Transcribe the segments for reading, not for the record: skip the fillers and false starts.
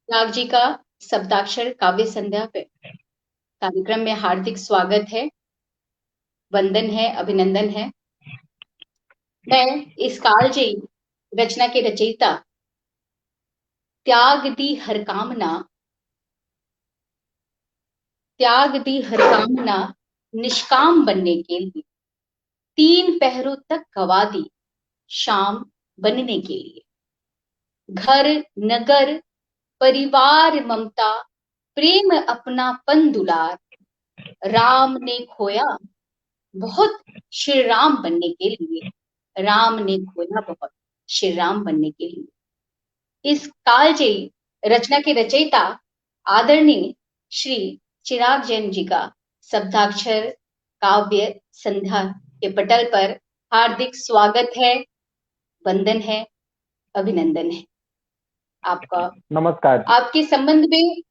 राग जी का शब्दाक्षर काव्य संध्या पे कार्यक्रम में हार्दिक स्वागत है। वंदन है, अभिनंदन है। मैं इस कालजयी रचना के रचयिता त्याग दी हर कामना, त्याग दी हर कामना निष्काम बनने के लिए, 3 पहरों तक गवा दी शाम बनने के लिए। घर, नगर, परिवार, ममता, प्रेम, अपनापन, दुलार, राम ने खोया बहुत श्री राम बनने के लिए। राम ने खोया बहुत श्री राम बनने के लिए। इस कालजयी रचना के रचयिता आदरणीय श्री चिराग जैन जी का शब्दाक्षर काव्य संध्या के पटल पर हार्दिक स्वागत है, वंदन है, अभिनंदन है। आपका नमस्कार जी। आपके संबंध में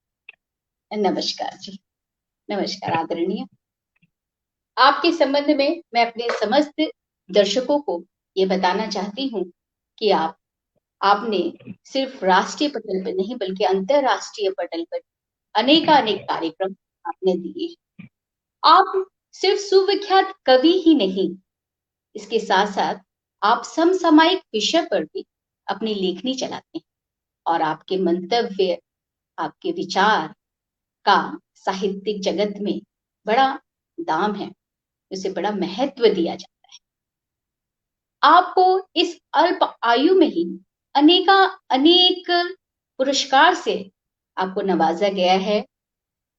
नमस्कार जी। नमस्कार आदरणीय। आपके संबंध में मैं अपने समस्त दर्शकों को ये बताना चाहती हूँ कि आपने सिर्फ राष्ट्रीय पटल पर नहीं बल्कि अंतरराष्ट्रीय पटल पर अनेकानेक कार्यक्रम आपने दिए। आप सिर्फ सुविख्यात कवि ही नहीं, इसके साथ साथ आप समसामयिक विषय पर भी अपनी लेखनी चलाते हैं और आपके मंतव्य, आपके विचार का साहित्यिक जगत में बड़ा दाम है, उसे बड़ा महत्व दिया जाता है। आपको इस अल्प आयु में ही अनेक पुरस्कार से आपको नवाजा गया है।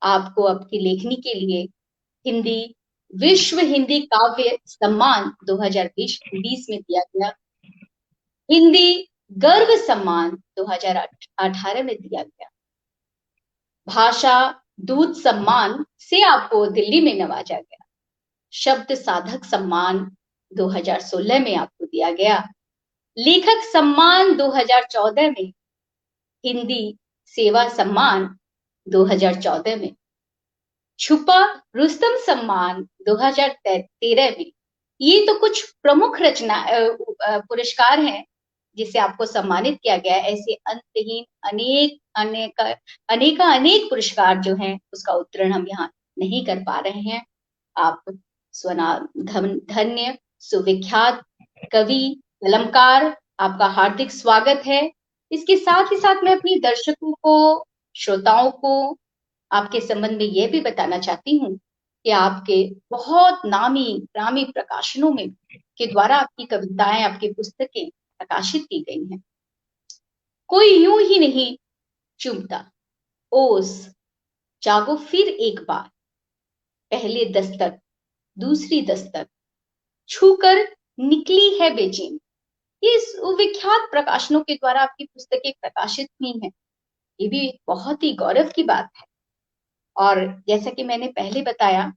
आपको आपकी लेखनी के लिए हिंदी विश्व हिंदी काव्य सम्मान 2020 में दिया गया, हिंदी गर्व सम्मान 2018 में दिया गया, भाषा दूत सम्मान से आपको दिल्ली में नवाजा गया, शब्द साधक सम्मान 2016 में आपको दिया गया, लेखक सम्मान 2014 में, हिंदी सेवा सम्मान 2014 में, छुपा रुस्तम सम्मान 2013 में। ये तो कुछ प्रमुख रचना पुरस्कार हैं जिसे आपको सम्मानित किया गया। ऐसे अंतहीन अनेक पुरस्कार जो हैं उसका उत्तरण हम यहाँ नहीं कर पा रहे हैं। आप धन्य सुविख्यात कवि कलमकार, आपका हार्दिक स्वागत है। इसके साथ ही साथ मैं अपनी दर्शकों को, श्रोताओं को आपके संबंध में यह भी बताना चाहती हूँ कि आपके बहुत नामी ग्रामी प्रकाशनों में के द्वारा आपकी कविताएं, आपकी पुस्तकें प्रकाशित की गई हैं। कोई यूं ही नहीं चूमता, ओस जागो फिर एक बार, पहले दस्तक दूसरी दस्तक, छूकर निकली है बेचैन। ये विख्यात प्रकाशनों के द्वारा आपकी पुस्तकें प्रकाशित हुई हैं। ये भी बहुत ही गौरव की बात है। और जैसा कि मैंने पहले बताया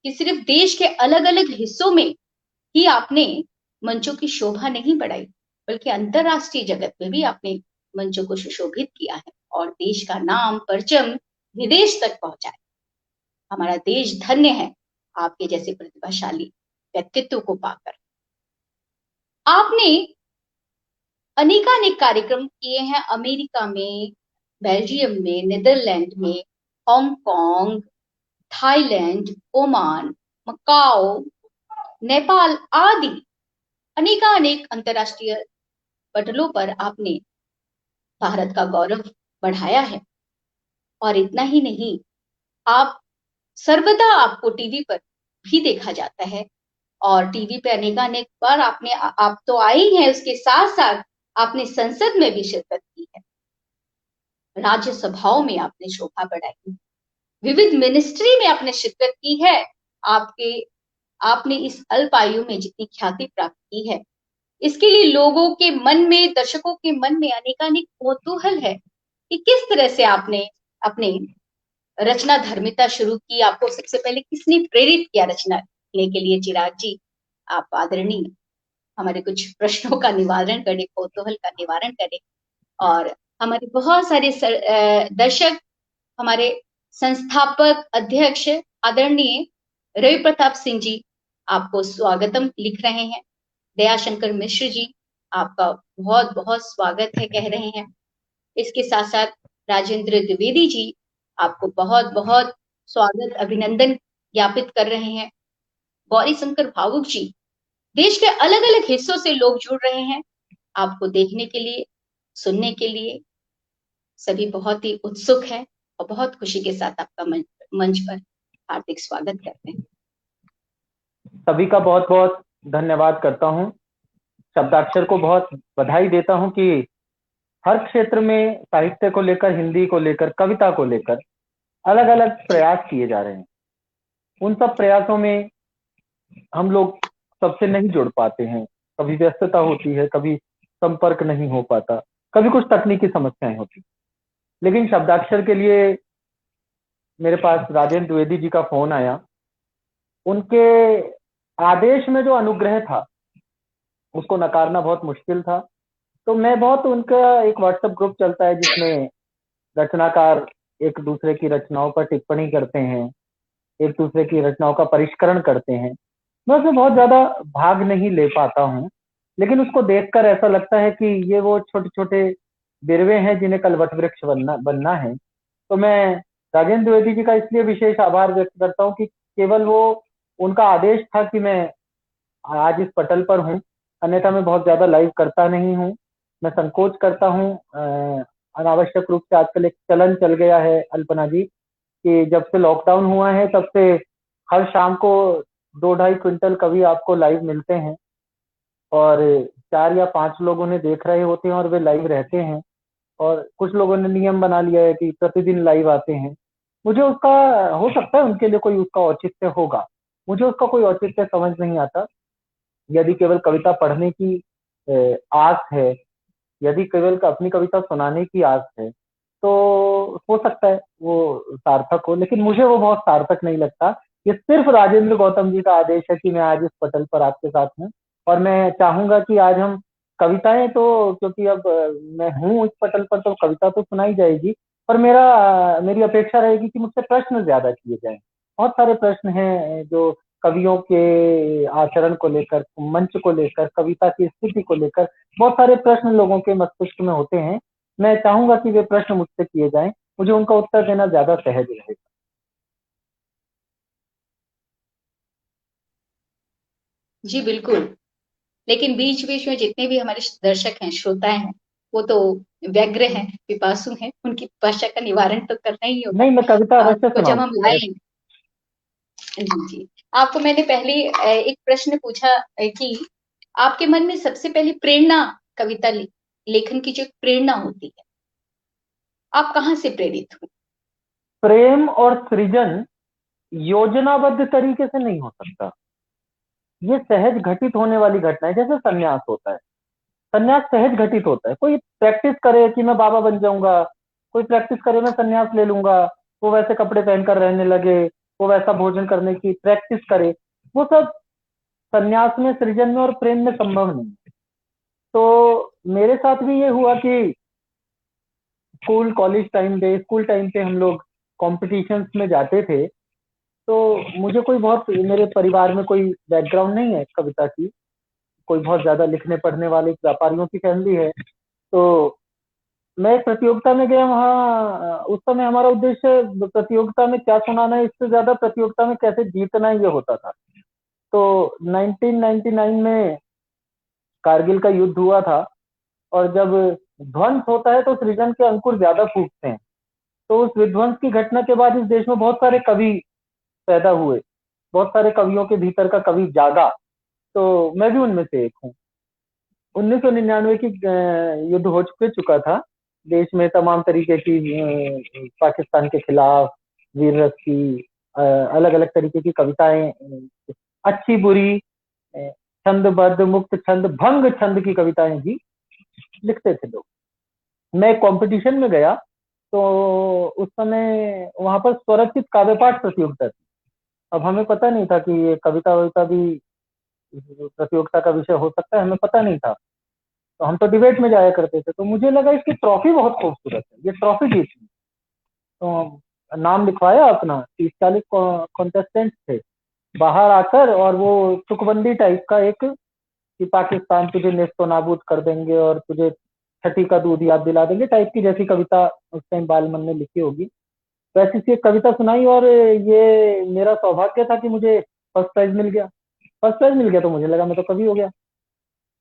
कि सिर्फ देश के अलग अलग हिस्सों में ही आपने मंचों की शोभा नहीं बढ़ाई, बल्कि अंतरराष्ट्रीय जगत में भी आपने मंचों को सुशोभित किया है और देश का नाम परचम विदेश तक पहुंचाया। हमारा देश धन्य है आपके जैसे प्रतिभाशाली व्यक्तित्व को पाकर। आपने अनेकानेक कार्यक्रम किए हैं अमेरिका में, बेल्जियम में, नीदरलैंड में, Hong Kong, Thailand, Oman, Macau, Nepal आदि अनेकानेक अंतरराष्ट्रीय पटलों पर आपने भारत का गौरव बढ़ाया है। और इतना ही नहीं, आप सर्वदा आपको टीवी पर भी देखा जाता है और टीवी पे अनेकानेक बार आप तो आए ही हैं, उसके साथ साथ आपने संसद में भी शिरकत की है, राज्यसभाओं में आपने शोभा बढ़ाई, विविध मिनिस्ट्री में आपने शिरकत की है। आपके आपने इस अल्प आयु में जितनी ख्याति प्राप्त की है, इसके लिए लोगों के मन में, दर्शकों के मन में अनेकानेक कौतूहल है कि किस तरह से आपने अपने रचना धर्मिता शुरू की। आपको सबसे पहले किसने प्रेरित किया रचना लिखने के लिए? चिराग जी, आप आदरणीय हमारे कुछ प्रश्नों का निवारण करें, कौतूहल का निवारण करें। और हमारे बहुत सारे दर्शक हमारे संस्थापक अध्यक्ष आदरणीय रवि प्रताप सिंह जी आपको स्वागतम लिख रहे हैं। दयाशंकर मिश्र जी, आपका बहुत बहुत स्वागत है कह रहे हैं। इसके साथ साथ राजेंद्र द्विवेदी जी, आपको बहुत बहुत स्वागत अभिनंदन ज्ञापित कर रहे हैं। गौरी शंकर भावुक जी, देश के अलग अलग हिस्सों से लोग जुड़ रहे हैं आपको देखने के लिए, सुनने के लिए। सभी बहुत ही उत्सुक है और बहुत खुशी के साथ आपका मंच पर हार्दिक स्वागत करते हैं। सभी का बहुत बहुत धन्यवाद करता हूँ। शब्दाक्षर को बहुत बधाई देता हूँ कि हर क्षेत्र में साहित्य को लेकर, हिंदी को लेकर, कविता को लेकर अलग अलग प्रयास किए जा रहे हैं। उन सब प्रयासों में हम लोग सबसे नहीं जुड़ पाते हैं। कभी व्यस्तता होती है, कभी संपर्क नहीं हो पाता, कभी कुछ तकनीकी समस्याएं होती। लेकिन शब्दाक्षर के लिए मेरे पास राजेंद्र द्विवेदी जी का फोन आया। उनके आदेश में जो अनुग्रह था उसको नकारना बहुत मुश्किल था। तो मैं बहुत, उनका एक व्हाट्सएप ग्रुप चलता है जिसमें रचनाकार एक दूसरे की रचनाओं पर टिप्पणी करते हैं, एक दूसरे की रचनाओं का परिष्करण करते हैं। मैं उसमें बहुत ज्यादा भाग नहीं ले पाता हूँ, लेकिन उसको देखकर ऐसा लगता है कि ये वो छोटे छोटे बिरवे हैं जिन्हें कल वट वृक्ष बनना बनना है। तो मैं राजेंद्र द्विवेदी जी का इसलिए विशेष आभार व्यक्त करता हूँ कि केवल वो, उनका आदेश था कि मैं आज इस पटल पर हूँ, अन्यथा मैं बहुत ज्यादा लाइव करता नहीं हूँ। मैं संकोच करता हूँ। अनावश्यक रूप से आजकल एक चलन चल गया है अल्पना जी, कि जब से लॉकडाउन हुआ है तब से हर शाम को 2-2.5 क्विंटल कवि आपको लाइव मिलते हैं, और 4 या 5 लोग उन्हें देख रहे होते हैं और वे लाइव रहते हैं। और कुछ लोगों ने नियम बना लिया है कि प्रतिदिन लाइव आते हैं। मुझे उसका, हो सकता है उनके लिए कोई उसका औचित्य होगा, मुझे उसका कोई औचित्य समझ नहीं आता। यदि केवल कविता पढ़ने की आस है, यदि केवल अपनी कविता सुनाने की आस है, तो हो सकता है वो सार्थक हो, लेकिन मुझे वो बहुत सार्थक नहीं लगता। ये सिर्फ राजेंद्र गौतम जी का आदेश है कि मैं आज इस पटल पर आपके साथ हूँ। और मैं चाहूंगा कि आज हम कविताएं तो, क्योंकि अब मैं हूँ इस पटल पर, तो कविता तो सुनाई जाएगी, पर मेरी अपेक्षा रहेगी कि मुझसे प्रश्न ज्यादा किए जाएं। बहुत सारे प्रश्न हैं जो कवियों के आचरण को लेकर, मंच को लेकर, कविता की स्थिति को लेकर बहुत सारे प्रश्न लोगों के मस्तिष्क में होते हैं। मैं चाहूंगा कि वे प्रश्न मुझसे किए जाएं, मुझे उनका उत्तर देना ज्यादा सहज रहेगा। जी बिल्कुल। लेकिन बीच बीच में जितने भी हमारे दर्शक हैं, श्रोताएं हैं, वो तो व्यग्र हैं, पिपासु हैं, उनकी पिपाशा का निवारण तो करना ही होगा। नहीं, मैं कविता अवश्य आपको जब हम सुनाऊंगा। लाए, जी जी, आपको मैंने पहले एक प्रश्न पूछा कि आपके मन में सबसे पहली प्रेरणा, कविता लेखन की जो प्रेरणा होती है, आप कहाँ से प्रेरित हो? प्रेम और सृजन योजनाबद्ध तरीके से नहीं हो सकता। ये सहज घटित होने वाली घटना है, जैसे संन्यास होता है। संन्यास सहज घटित होता है। कोई प्रैक्टिस करे कि मैं बाबा बन जाऊंगा, कोई प्रैक्टिस करे मैं संन्यास ले लूंगा, वो वैसे कपड़े पहनकर रहने लगे, वो वैसा भोजन करने की प्रैक्टिस करे, वो सब संन्यास में, सृजन में और प्रेम में संभव नहीं। तो मेरे साथ भी ये हुआ कि स्कूल टाइम पे हम लोग कॉम्पिटिशन्स में जाते थे। तो मुझे कोई बहुत, मेरे परिवार में कोई बैकग्राउंड नहीं है कविता की, कोई बहुत ज्यादा लिखने पढ़ने वाले व्यापारियों की फैमिली है। तो मैं एक प्रतियोगिता में गया वहाँ। उस समय हमारा उद्देश्य प्रतियोगिता में क्या सुनाना है, इससे ज्यादा प्रतियोगिता में कैसे जीतना है, ये होता था। तो 1999 में कारगिल का युद्ध हुआ था, और जब ध्वंस होता है तो सृजन के अंकुर ज्यादा फूटते हैं। तो उस विध्वंस की घटना के बाद इस देश में बहुत सारे कवि पैदा हुए, बहुत सारे कवियों के भीतर का कवि जागा। तो मैं भी उनमें से एक हूँ। 1999 की युद्ध हो चुका था। देश में तमाम तरीके की पाकिस्तान के खिलाफ वीर रस की अलग अलग तरीके की कविताएं, अच्छी बुरी, छंदबद्ध, मुक्त छंद, भंग छंद की कविताएं भी लिखते थे लोग। मैं कंपटीशन में गया, तो उस समय वहां पर स्वरचित काव्य पाठ प्रतियोगिता थी। अब हमें पता नहीं था कि ये कविता वविता भी प्रतियोगिता का विषय हो सकता है, हमें पता नहीं था। तो हम तो डिबेट में जाया करते थे। तो मुझे लगा इसकी ट्रॉफी बहुत खूबसूरत है, ये ट्रॉफी जीती। तो नाम लिखवाया अपना, 30-40 कॉन्टेस्टेंट थे बाहर आकर, और वो चुकबंदी टाइप का एक, कि पाकिस्तान तुझे नेस्तो नाबूद कर देंगे और तुझे छठी का दूध याद दिला देंगे टाइप की जैसी कविता उस टाइम बालमन ने लिखी होगी, वैसी सी एक कविता सुनाई। और ये मेरा सौभाग्य था कि मुझे फर्स्ट प्राइज मिल गया। फर्स्ट प्राइज मिल गया तो मुझे लगा मैं तो कवि हो गया।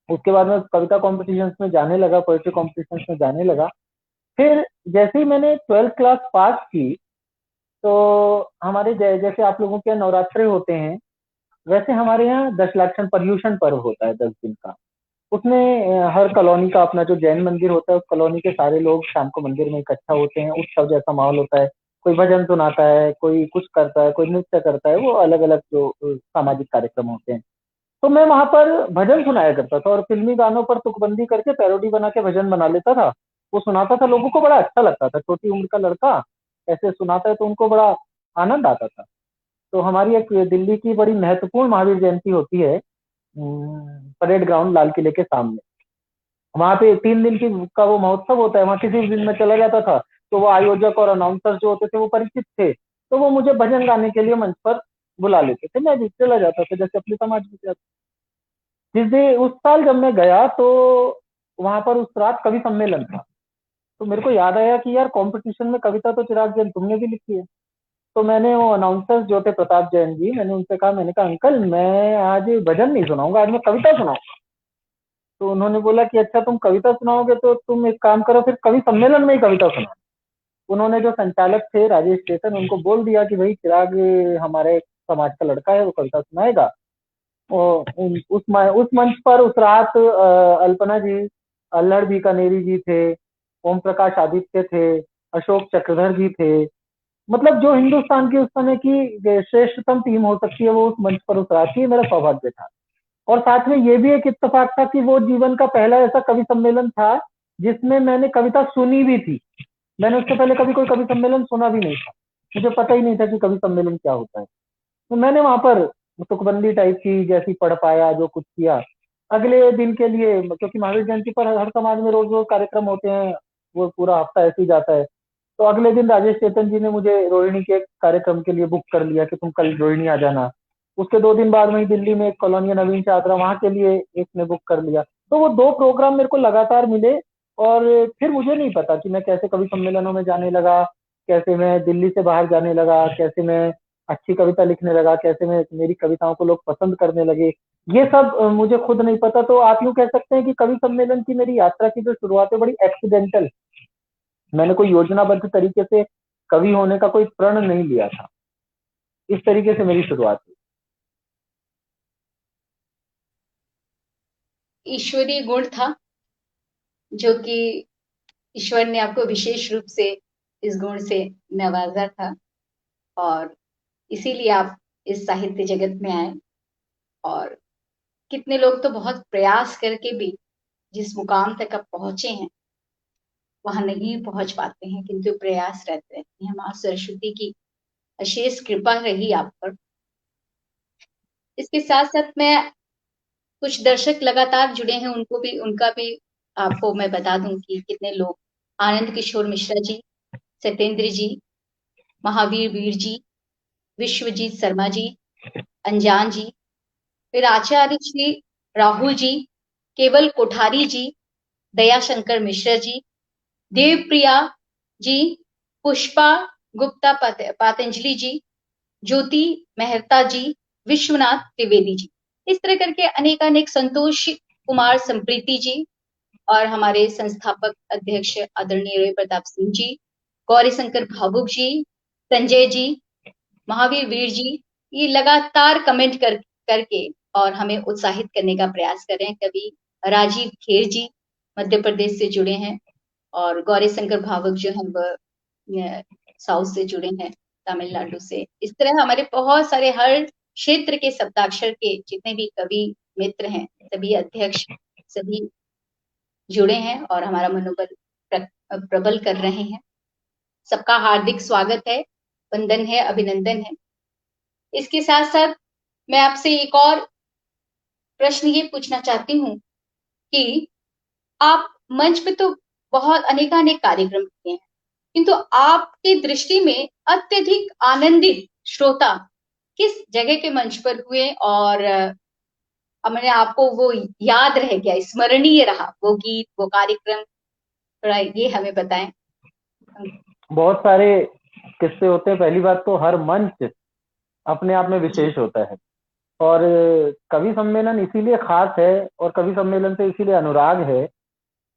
उसके बाद मैं कविता कॉम्पिटिशन्स में जाने लगा, पोएट्री कॉम्पिटिशन्स में जाने लगा। फिर जैसे ही मैंने 12th क्लास पास की, तो हमारे जैसे आप लोगों के यहाँ नवरात्रे होते हैं, वैसे हमारे यहाँ दशलाक्षण पर्युषण पर्व होता है 10 दिन का। उसमें हर कॉलोनी का अपना जो जैन मंदिर होता है, उस कॉलोनी के सारे लोग शाम को मंदिर में इकट्ठा होते हैं। उत्सव जैसा माहौल होता है, कोई भजन सुनाता है, कोई कुछ करता है, कोई नृत्य करता है, वो अलग अलग जो सामाजिक कार्यक्रम होते हैं। तो मैं वहां पर भजन सुनाया करता था, और फिल्मी गानों पर तुकबंदी करके पैरोडी बना के भजन बना लेता था। वो सुनाता था, लोगों को बड़ा अच्छा लगता था। छोटी उम्र का लड़का ऐसे सुनाता है तो उनको बड़ा आनंद आता था। तो हमारी एक दिल्ली की बड़ी महत्वपूर्ण महावीर जयंती होती है परेड ग्राउंड लाल किले के सामने। वहां पे 3 दिन की का वो महोत्सव होता है। वहां किसी भी दिन में चला जाता था, तो वो आयोजक और अनाउंसर जो होते थे वो परिचित थे, तो वो मुझे भजन गाने के लिए मंच पर बुला लेते थे। मैं भी चला जाता था जैसे अपने समाज में जाता। जिस दिन उस साल जब मैं गया, तो वहां पर उस रात कवि सम्मेलन था। तो मेरे को याद आया कि यार कंपटीशन में कविता तो चिराग जैन तुमने भी लिखी है। तो मैंने वो अनाउंसर्स जो थे प्रताप जैन जी, मैंने उनसे कहा, मैंने कहा अंकल मैं आज भजन नहीं सुनाऊंगा, आज मैं कविता सुनाऊंगा। तो उन्होंने बोला कि अच्छा तुम कविता सुनाओगे तो तुम एक काम करो, फिर कवि सम्मेलन में ही कविता सुनाओ। उन्होंने जो संचालक थे राजेश चेतन, उनको बोल दिया कि भाई चिराग हमारे समाज का लड़का है, वो कविता सुनाएगा। और उस मंच पर उस रात अल्पना जी, अल्लड़ बीकानेरी जी थे, ओम प्रकाश आदित्य थे, अशोक चक्रधर जी थे। मतलब जो हिंदुस्तान की उस समय की श्रेष्ठतम टीम हो सकती है, वो उस मंच पर उतरा थी। मेरा सौभाग्य था। और साथ में ये भी एक इत्तेफाक था कि वो जीवन का पहला ऐसा कवि सम्मेलन था जिसमें मैंने कविता सुनी भी थी। मैंने उससे पहले कभी कोई कवि सम्मेलन सुना भी नहीं था। मुझे पता ही नहीं था कि कवि सम्मेलन क्या होता है। तो मैंने वहां पर तुकबंदी टाइप की जैसी पढ़ पाया, जो कुछ किया अगले दिन के लिए, क्योंकि महावीर जयंती पर हर समाज में रोज रोज कार्यक्रम होते हैं, वो पूरा हफ्ता ऐसे ही जाता है। तो अगले दिन राजेश चेतन जी ने मुझे रोहिणी के कार्यक्रम के लिए बुक कर लिया कि तुम कल रोहिणी आ जाना। उसके 2 दिन बाद वहीं दिल्ली में एक कॉलोनी है नवीन चादरा, वहां के लिए एक ने बुक कर लिया। तो वो 2 प्रोग्राम मेरे को लगातार मिले। और फिर मुझे नहीं पता कि मैं कैसे कवि सम्मेलनों में जाने लगा, कैसे मैं दिल्ली से बाहर जाने लगा, कैसे मैं अच्छी कविता लिखने लगा, कैसे मैं मेरी कविताओं को लोग पसंद करने लगे। ये सब मुझे खुद नहीं पता। तो आप यूं कह सकते हैं कि कवि सम्मेलन की मेरी यात्रा की जो शुरुआत है बड़ी एक्सीडेंटल। मैंने कोई योजनाबद्ध तरीके से कवि होने का कोई प्रण नहीं लिया था। इस तरीके से मेरी शुरुआत हुई। ईश्वरीय गुण था जो कि ईश्वर ने आपको विशेष रूप से इस गुण से नवाजा था, और इसीलिए आप इस साहित्य जगत में आए। और कितने लोग तो बहुत प्रयास करके भी जिस मुकाम तक आप पहुंचे हैं वहां नहीं पहुंच पाते हैं, किंतु प्रयास रहते हैं। मां सरस्वती की अशेष कृपा रही आप पर। इसके साथ साथ मैं कुछ दर्शक लगातार जुड़े हैं, उनका भी आपको मैं बता दूं कि कितने लोग: आनंद किशोर मिश्रा जी, सत्येंद्र जी, महावीर वीर जी, विश्वजीत शर्मा जी, अनजान जी, फिर आचार्य श्री राहुल जी, केवल कोठारी जी, दयाशंकर मिश्रा जी, देवप्रिया जी, पुष्पा गुप्ता पातंजलि जी, ज्योति मेहता जी, विश्वनाथ त्रिवेदी जी, इस तरह करके अनेक अनेक, संतोष कुमार संप्रीति जी, और हमारे संस्थापक अध्यक्ष आदरणीय रवि प्रताप सिंह जी, गौरी शंकर भावुक जी, संजय जी, महावीर वीर जी, ये लगातार कमेंट करके और हमें उत्साहित करने का प्रयास कर रहे हैं। कभी राजीव खेर जी मध्य प्रदेश से जुड़े हैं, और गौरी शंकर भावुक जो है वह साउथ से जुड़े हैं, तमिलनाडु से। इस तरह हमारे बहुत सारे हर क्षेत्र के शब्दाक्षर के जितने भी कवि मित्र हैं, सभी अध्यक्ष, सभी जुड़े हैं और हमारा मनोबल प्रबल कर रहे हैं। सबका हार्दिक स्वागत है, वंदन है, अभिनंदन है। इसके साथ साथ मैं आपसे एक और प्रश्न ये पूछना चाहती हूँ कि आप मंच पे तो बहुत अनेकानेक कार्यक्रम किए हैं, किंतु आपकी दृष्टि में अत्यधिक आनंदित श्रोता किस जगह के मंच पर हुए, और मैंने आपको वो याद रह गया, स्मरणीय रहा वो गीत, वो कार्यक्रम, थोड़ा ये हमें बताएं। बहुत सारे किस्से होते हैं। पहली बात तो हर मंच अपने आप में जी विशेष होता है। और कवि सम्मेलन इसीलिए खास है, और कवि सम्मेलन से इसीलिए अनुराग है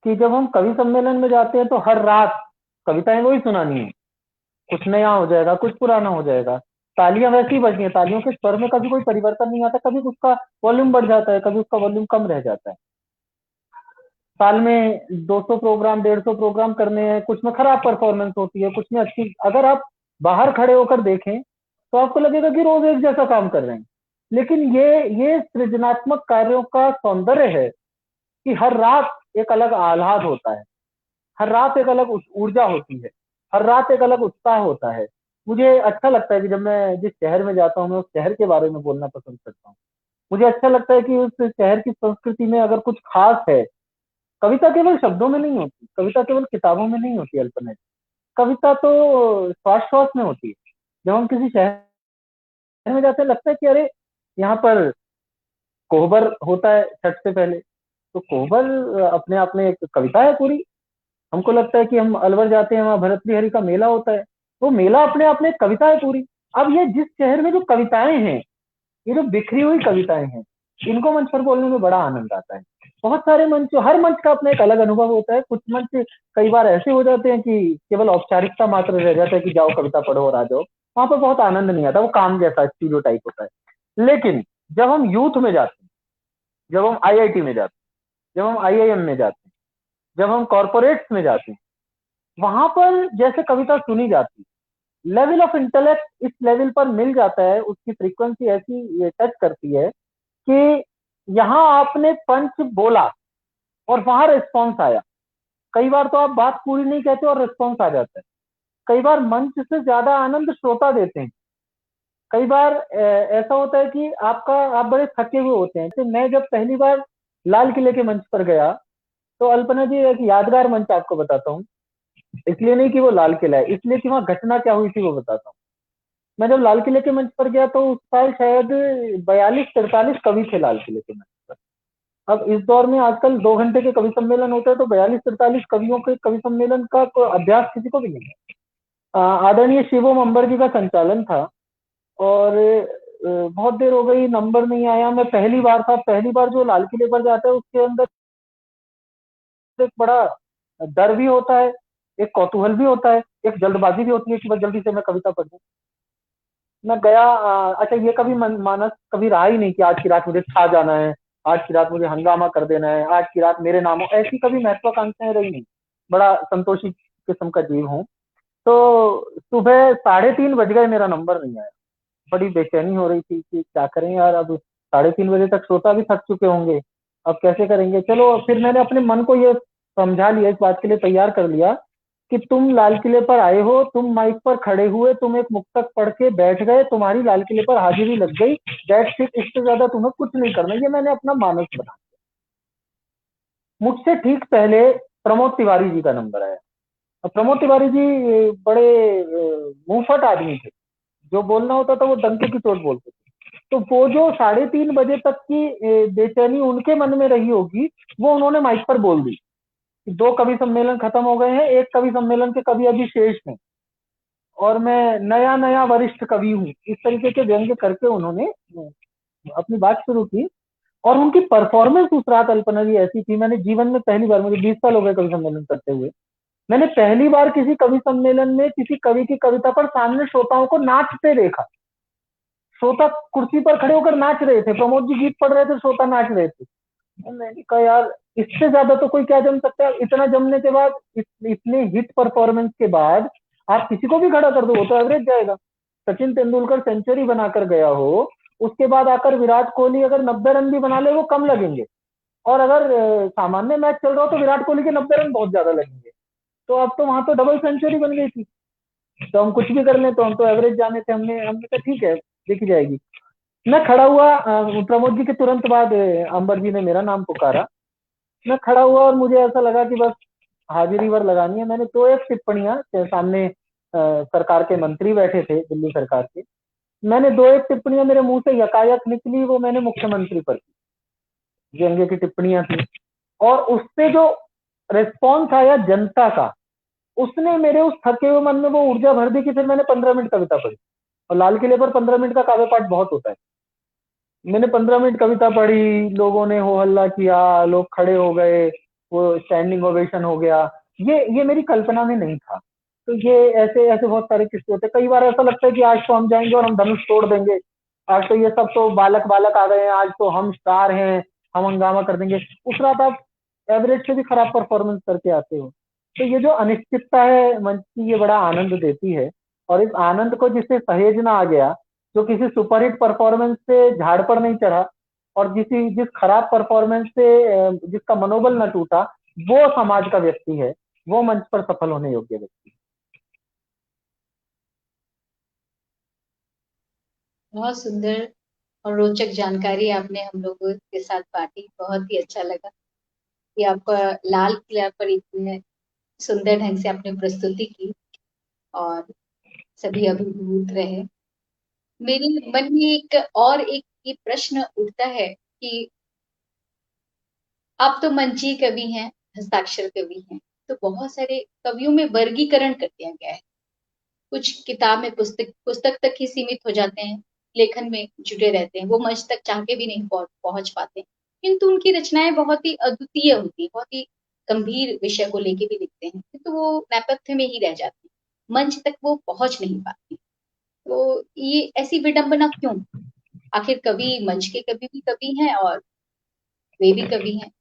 कि जब हम कवि सम्मेलन में जाते हैं तो हर रात कविताएं वही सुनानी है। कुछ नया हो जाएगा, कुछ पुराना हो जाएगा। तालियां वैसी ही बजनी है, तालियों के स्वर में कभी कोई परिवर्तन नहीं आता। कभी उसका वॉल्यूम बढ़ जाता है, कभी उसका वॉल्यूम कम रह जाता है। साल में 200 प्रोग्राम, 150 प्रोग्राम करने हैं, कुछ में खराब परफॉर्मेंस होती है, कुछ में अच्छी। अगर आप बाहर खड़े होकर देखें तो आपको लगेगा कि रोज एक जैसा काम कर रहे हैं। लेकिन ये सृजनात्मक कार्यों का सौंदर्य है कि हर रात एक अलग आह्लाद होता है, हर रात एक अलग ऊर्जा होती है, हर रात एक अलग उत्साह होता है। मुझे अच्छा लगता है कि जब मैं जिस शहर में जाता हूँ मैं उस शहर के बारे में बोलना पसंद करता हूँ। मुझे अच्छा लगता है कि उस शहर की संस्कृति में अगर कुछ खास है। कविता केवल शब्दों में नहीं होती, कविता केवल किताबों में नहीं होती अल्पना जी। कविता तो श्वास श्वास में होती है। जब हम किसी शहर में जाते हैं लगता है कि अरे यहाँ पर कोहबर होता है छठ से पहले। तो कोहबर अपने आप में एक कविता है पूरी। हमको लगता है कि हम अलवर जाते हैं, वहाँ भरतृहरि का मेला होता है, वो मेला अपने आप में एक कविता है पूरी। अब ये जिस शहर में जो कविताएं हैं, ये जो बिखरी हुई कविताएं हैं, इनको मंच पर बोलने में बड़ा आनंद आता है। बहुत सारे मंच, हर मंच का अपना एक अलग अनुभव होता है। कुछ मंच कई बार ऐसे हो जाते हैं कि केवल औपचारिकता मात्र रह जाता है कि जाओ कविता पढ़ो और आ जाओ। वहां पर बहुत आनंद नहीं आता, वो काम जैसा स्टूडियो टाइप होता है। लेकिन जब हम यूथ में जाते हैं, जब हम आईआईटी में जाते हैं, जब हम आईआईएम में जाते हैं, जब हम कॉरपोरेट्स में जाते हैं, वहां पर जैसे कविता सुनी जाती है, लेवल ऑफ इंटेलेक्ट इस लेवल पर मिल जाता है, उसकी फ्रीक्वेंसी ऐसी टच करती है कि यहाँ आपने पंच बोला और वहां रिस्पॉन्स आया। कई बार तो आप बात पूरी नहीं कहते और रिस्पॉन्स आ जाता है। कई बार मंच से ज्यादा आनंद श्रोता देते हैं। कई बार ऐसा होता है कि आप बड़े थके हुए होते हैं। तो मैं जब पहली बार लाल किले के मंच पर गया, तो अल्पना जी एक यादगार मंच आपको बताता हूँ। इसलिए नहीं कि वो लाल किला है, इसलिए कि वहां घटना क्या हुई थी वो बताता हूँ। मैं जब लाल किले के मंच पर गया तो उस साल शायद 42-43 कवि थे लाल किले के मंच पर। अब इस दौर में आजकल 2 घंटे के कवि सम्मेलन होते हैं, तो 42-43 कवियों के कवि सम्मेलन का कोई अभ्यास किसी को भी नहीं है। आदरणीय शिवम अंबर जी का संचालन था, और बहुत देर हो गई, नंबर नहीं आया। मैं पहली बार था, पहली बार जो लाल किले पर जाता है उसके अंदर एक बड़ा डर भी होता है, एक कौतूहल भी होता है, एक जल्दबाजी भी होती है कि बस जल्दी से मैं कविता पढ़ दूं। मैं गया, अच्छा ये कभी मानस कभी रहा ही नहीं कि आज की रात मुझे छा जाना है, आज की रात मुझे हंगामा कर देना है, आज की रात मेरे नाम हो, ऐसी कभी महत्वाकांक्षाएं रही नहीं। बड़ा संतोषी किस्म का जीव हूँ। तो सुबह 3:30 बज गए, मेरा नंबर नहीं आया। बड़ी बेचैनी हो रही थी कि क्या करें यार, अब 3:30 बजे तक श्रोता भी थक चुके होंगे, अब कैसे करेंगे। चलो फिर मैंने अपने मन को ये समझा लिया, इस बात के लिए तैयार कर लिया कि तुम लाल किले पर आए हो, तुम माइक पर खड़े हुए, तुम एक मुक्तक पढ़ के बैठ गए, तुम्हारी लाल किले पर हाजिरी लग गई, दैट्स इट। इससे ज्यादा तुम्हें कुछ नहीं करना। ये मैंने अपना मानस बना। मुझसे ठीक पहले प्रमोद तिवारी जी का नंबर आया। अब प्रमोद तिवारी जी बड़े मुंहफट आदमी थे। जो बोलना होता था वो डंके की चोट बोलते थे। तो वो जो 3:30 बजे तक की बेचैनी उनके मन में रही होगी, वो उन्होंने माइक पर बोल दी कि 2 कवि सम्मेलन खत्म हो गए हैं, एक कवि सम्मेलन के कवि अभी शेष हैं, और मैं नया नया वरिष्ठ कवि हूँ। इस तरीके के व्यंग्य करके उन्होंने अपनी बात शुरू की। और उनकी परफॉर्मेंस उस रात अल्पना जी ऐसी थी, मैंने जीवन में पहली बार, मुझे 20 साल हो गए कवि सम्मेलन करते हुए, मैंने पहली बार किसी कवि सम्मेलन में किसी कवि की कविता पर सामने श्रोताओं को नाचते देखा। श्रोता कुर्सी पर खड़े होकर नाच रहे थे, प्रमोद जी गीत पढ़ रहे थे, श्रोता नाच रहे थे। मैंने कहा यार, इससे ज्यादा तो कोई क्या जम सकता है। इतना जमने के बाद, इतने हिट परफॉर्मेंस के बाद आप किसी को भी खड़ा कर दो वो तो एवरेज जाएगा। सचिन तेंदुलकर सेंचुरी बनाकर गया हो, उसके बाद आकर विराट कोहली अगर 90 रन भी बना ले वो कम लगेंगे। और अगर सामान्य मैच चल रहा हो तो विराट कोहली के 90 रन बहुत ज्यादा लगेंगे। तो अब तो वहां तो डबल सेंचुरी बन गई थी। तो हम कुछ भी कर लें, तो हम तो एवरेज जाने थे। हमने हमने कहा ठीक है, देखी जाएगी। मैं खड़ा हुआ, प्रमोद जी के तुरंत बाद अंबर जी ने मेरा नाम पुकारा। मैं खड़ा हुआ और मुझे ऐसा लगा कि बस हाजिरी भर लगानी है। मैंने तो एक टिप्पणियां, सामने सरकार के मंत्री बैठे थे, दिल्ली सरकार के, मैंने 2 एक टिप्पणियां मेरे मुंह से यकायक निकली, वो मैंने मुख्यमंत्री पर की, व्यंग्य की टिप्पणियां थी। और उससे जो रिस्पॉन्स आया जनता का, उसने मेरे उस थके हुए मन में वो ऊर्जा भर दी कि फिर मैंने 15 मिनट कविता पढ़ी। और लाल किले पर 15 मिनट का काव्य पाठ बहुत होता है। मैंने 15 मिनट कविता पढ़ी, लोगों ने हो हल्ला किया, लोग खड़े हो गए, वो स्टैंडिंग ओवेशन हो गया। ये मेरी कल्पना में नहीं था। तो ये ऐसे ऐसे बहुत सारे किस्से होते हैं। कई बार ऐसा लगता है कि आज तो हम जाएंगे और हम धनुष तोड़ देंगे, आज तो ये सब तो बालक बालक आ गए हैं, आज तो हम स्टार हैं, हम हंगामा कर देंगे। उस रात आप एवरेज से भी खराब परफॉर्मेंस करके आते हो। तो ये जो अनिश्चितता है मंच की, ये बड़ा आनंद देती है। और इस आनंद को जिसे सहेजना आ गया, जो किसी सुपरहिट परफॉर्मेंस से झाड़ पर नहीं चढ़ा, और जिस खराब परफॉर्मेंस से जिसका मनोबल न टूटा, वो समाज का व्यक्ति है, वो मंच पर सफल होने योग्य व्यक्ति। बहुत सुंदर और रोचक जानकारी आपने हम लोगों के साथ बांटी। बहुत ही अच्छा लगा कि आपका लाल किला पर इतने सुंदर ढंग से आपने प्रस्तुति की और सभी अभिभूत रहे। मेरे मन में एक ये प्रश्न उठता है कि आप तो मंची कवि हैं, हस्ताक्षर कवि हैं, तो बहुत सारे कवियों में वर्गीकरण कर दिया गया है। कुछ किताब में पुस्तक पुस्तक तक ही सीमित हो जाते हैं, लेखन में जुटे रहते हैं, वो मंच तक चाह के भी नहीं पहुंच पाते, किंतु उनकी रचनाएं बहुत ही अद्वितीय होती है, बहुत ही गंभीर विषय को लेके भी लिखते हैं, किंतु वो नेपथ्य में ही रह जाती है, मंच तक वो पहुंच नहीं पाती। तो ये ऐसी विडंबना क्यों? आखिर कवि मंच के कवि भी कवि हैं और वे भी कवि हैं,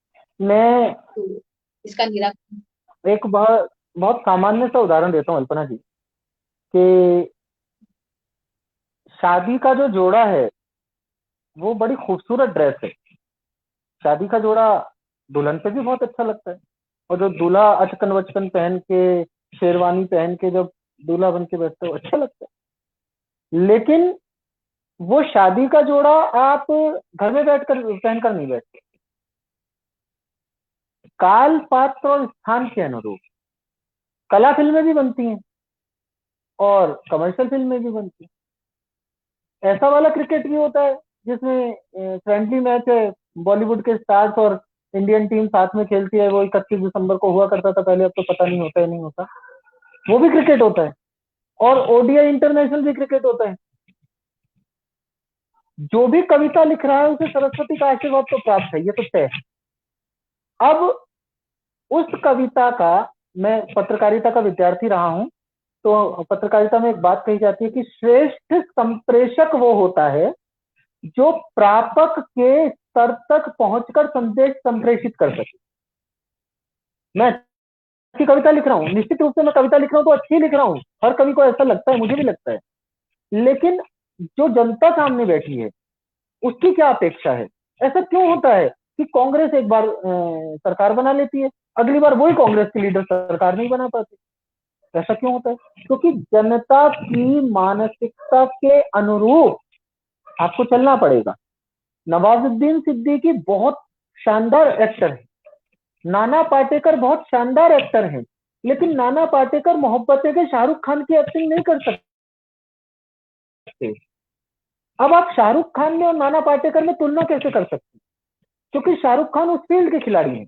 मैं तो इसका निराकरण। एक बहुत बहुत सामान्य सा उदाहरण देता हूँ अल्पना जी, कि शादी का जो जोड़ा है वो बड़ी खूबसूरत ड्रेस है। शादी का जोड़ा दुल्हन पे भी बहुत अच्छा लगता है, और जो दूल्हा अचकन वचकन पहन के, शेरवानी पहन के जब दूल्हा बन के बैठता है, वो अच्छा लगता है। लेकिन वो शादी का जोड़ा आप घर में बैठकर पहनकर नहीं बैठते। काल पात्र और स्थान के अनुरूप कला फिल्में भी बनती हैं और कमर्शियल फिल्में भी बनती हैं। ऐसा वाला क्रिकेट भी होता है जिसमें फ्रेंडली मैच है, बॉलीवुड के स्टार्स और इंडियन टीम साथ में खेलती है, वो 31 दिसंबर को हुआ करता था पहले, अब तो पता नहीं होता है नहीं होता। वो भी क्रिकेट होता है, और ओडीआई इंटरनेशनल भी क्रिकेट होता है। जो भी कविता लिख रहा है उसे सरस्वती का आशीर्वाद तो प्राप्त है, ये तो तय है। अब उस कविता का, मैं पत्रकारिता का विद्यार्थी रहा हूं, तो पत्रकारिता में एक बात कही जाती है कि श्रेष्ठ संप्रेषक वो होता है जो प्रापक के स्तर तक पहुंचकर संदेश संप्रेषित कर सके। मैं अच्छी कविता लिख रहा हूँ, निश्चित रूप से मैं कविता लिख रहा हूँ तो अच्छी लिख रहा हूँ, हर कवि को ऐसा लगता है, मुझे भी लगता है। लेकिन जो जनता सामने बैठी है उसकी क्या अपेक्षा है? ऐसा क्यों होता है कि कांग्रेस एक बार सरकार बना लेती है, अगली बार वही कांग्रेस के लीडर सरकार नहीं बना पाते? ऐसा क्यों होता है? क्योंकि जनता की मानसिकता के अनुरूप आपको चलना पड़ेगा। नवाजुद्दीन सिद्दीकी बहुत शानदार एक्टर है, नाना पाटेकर बहुत शानदार एक्टर हैं, लेकिन नाना पाटेकर मोहब्बतें के शाहरुख खान की एक्टिंग नहीं कर सकते। अब आप शाहरुख खान में और नाना पाटेकर में तुलना कैसे कर सकते हैं? क्योंकि शाहरुख खान उस फील्ड के खिलाड़ी हैं,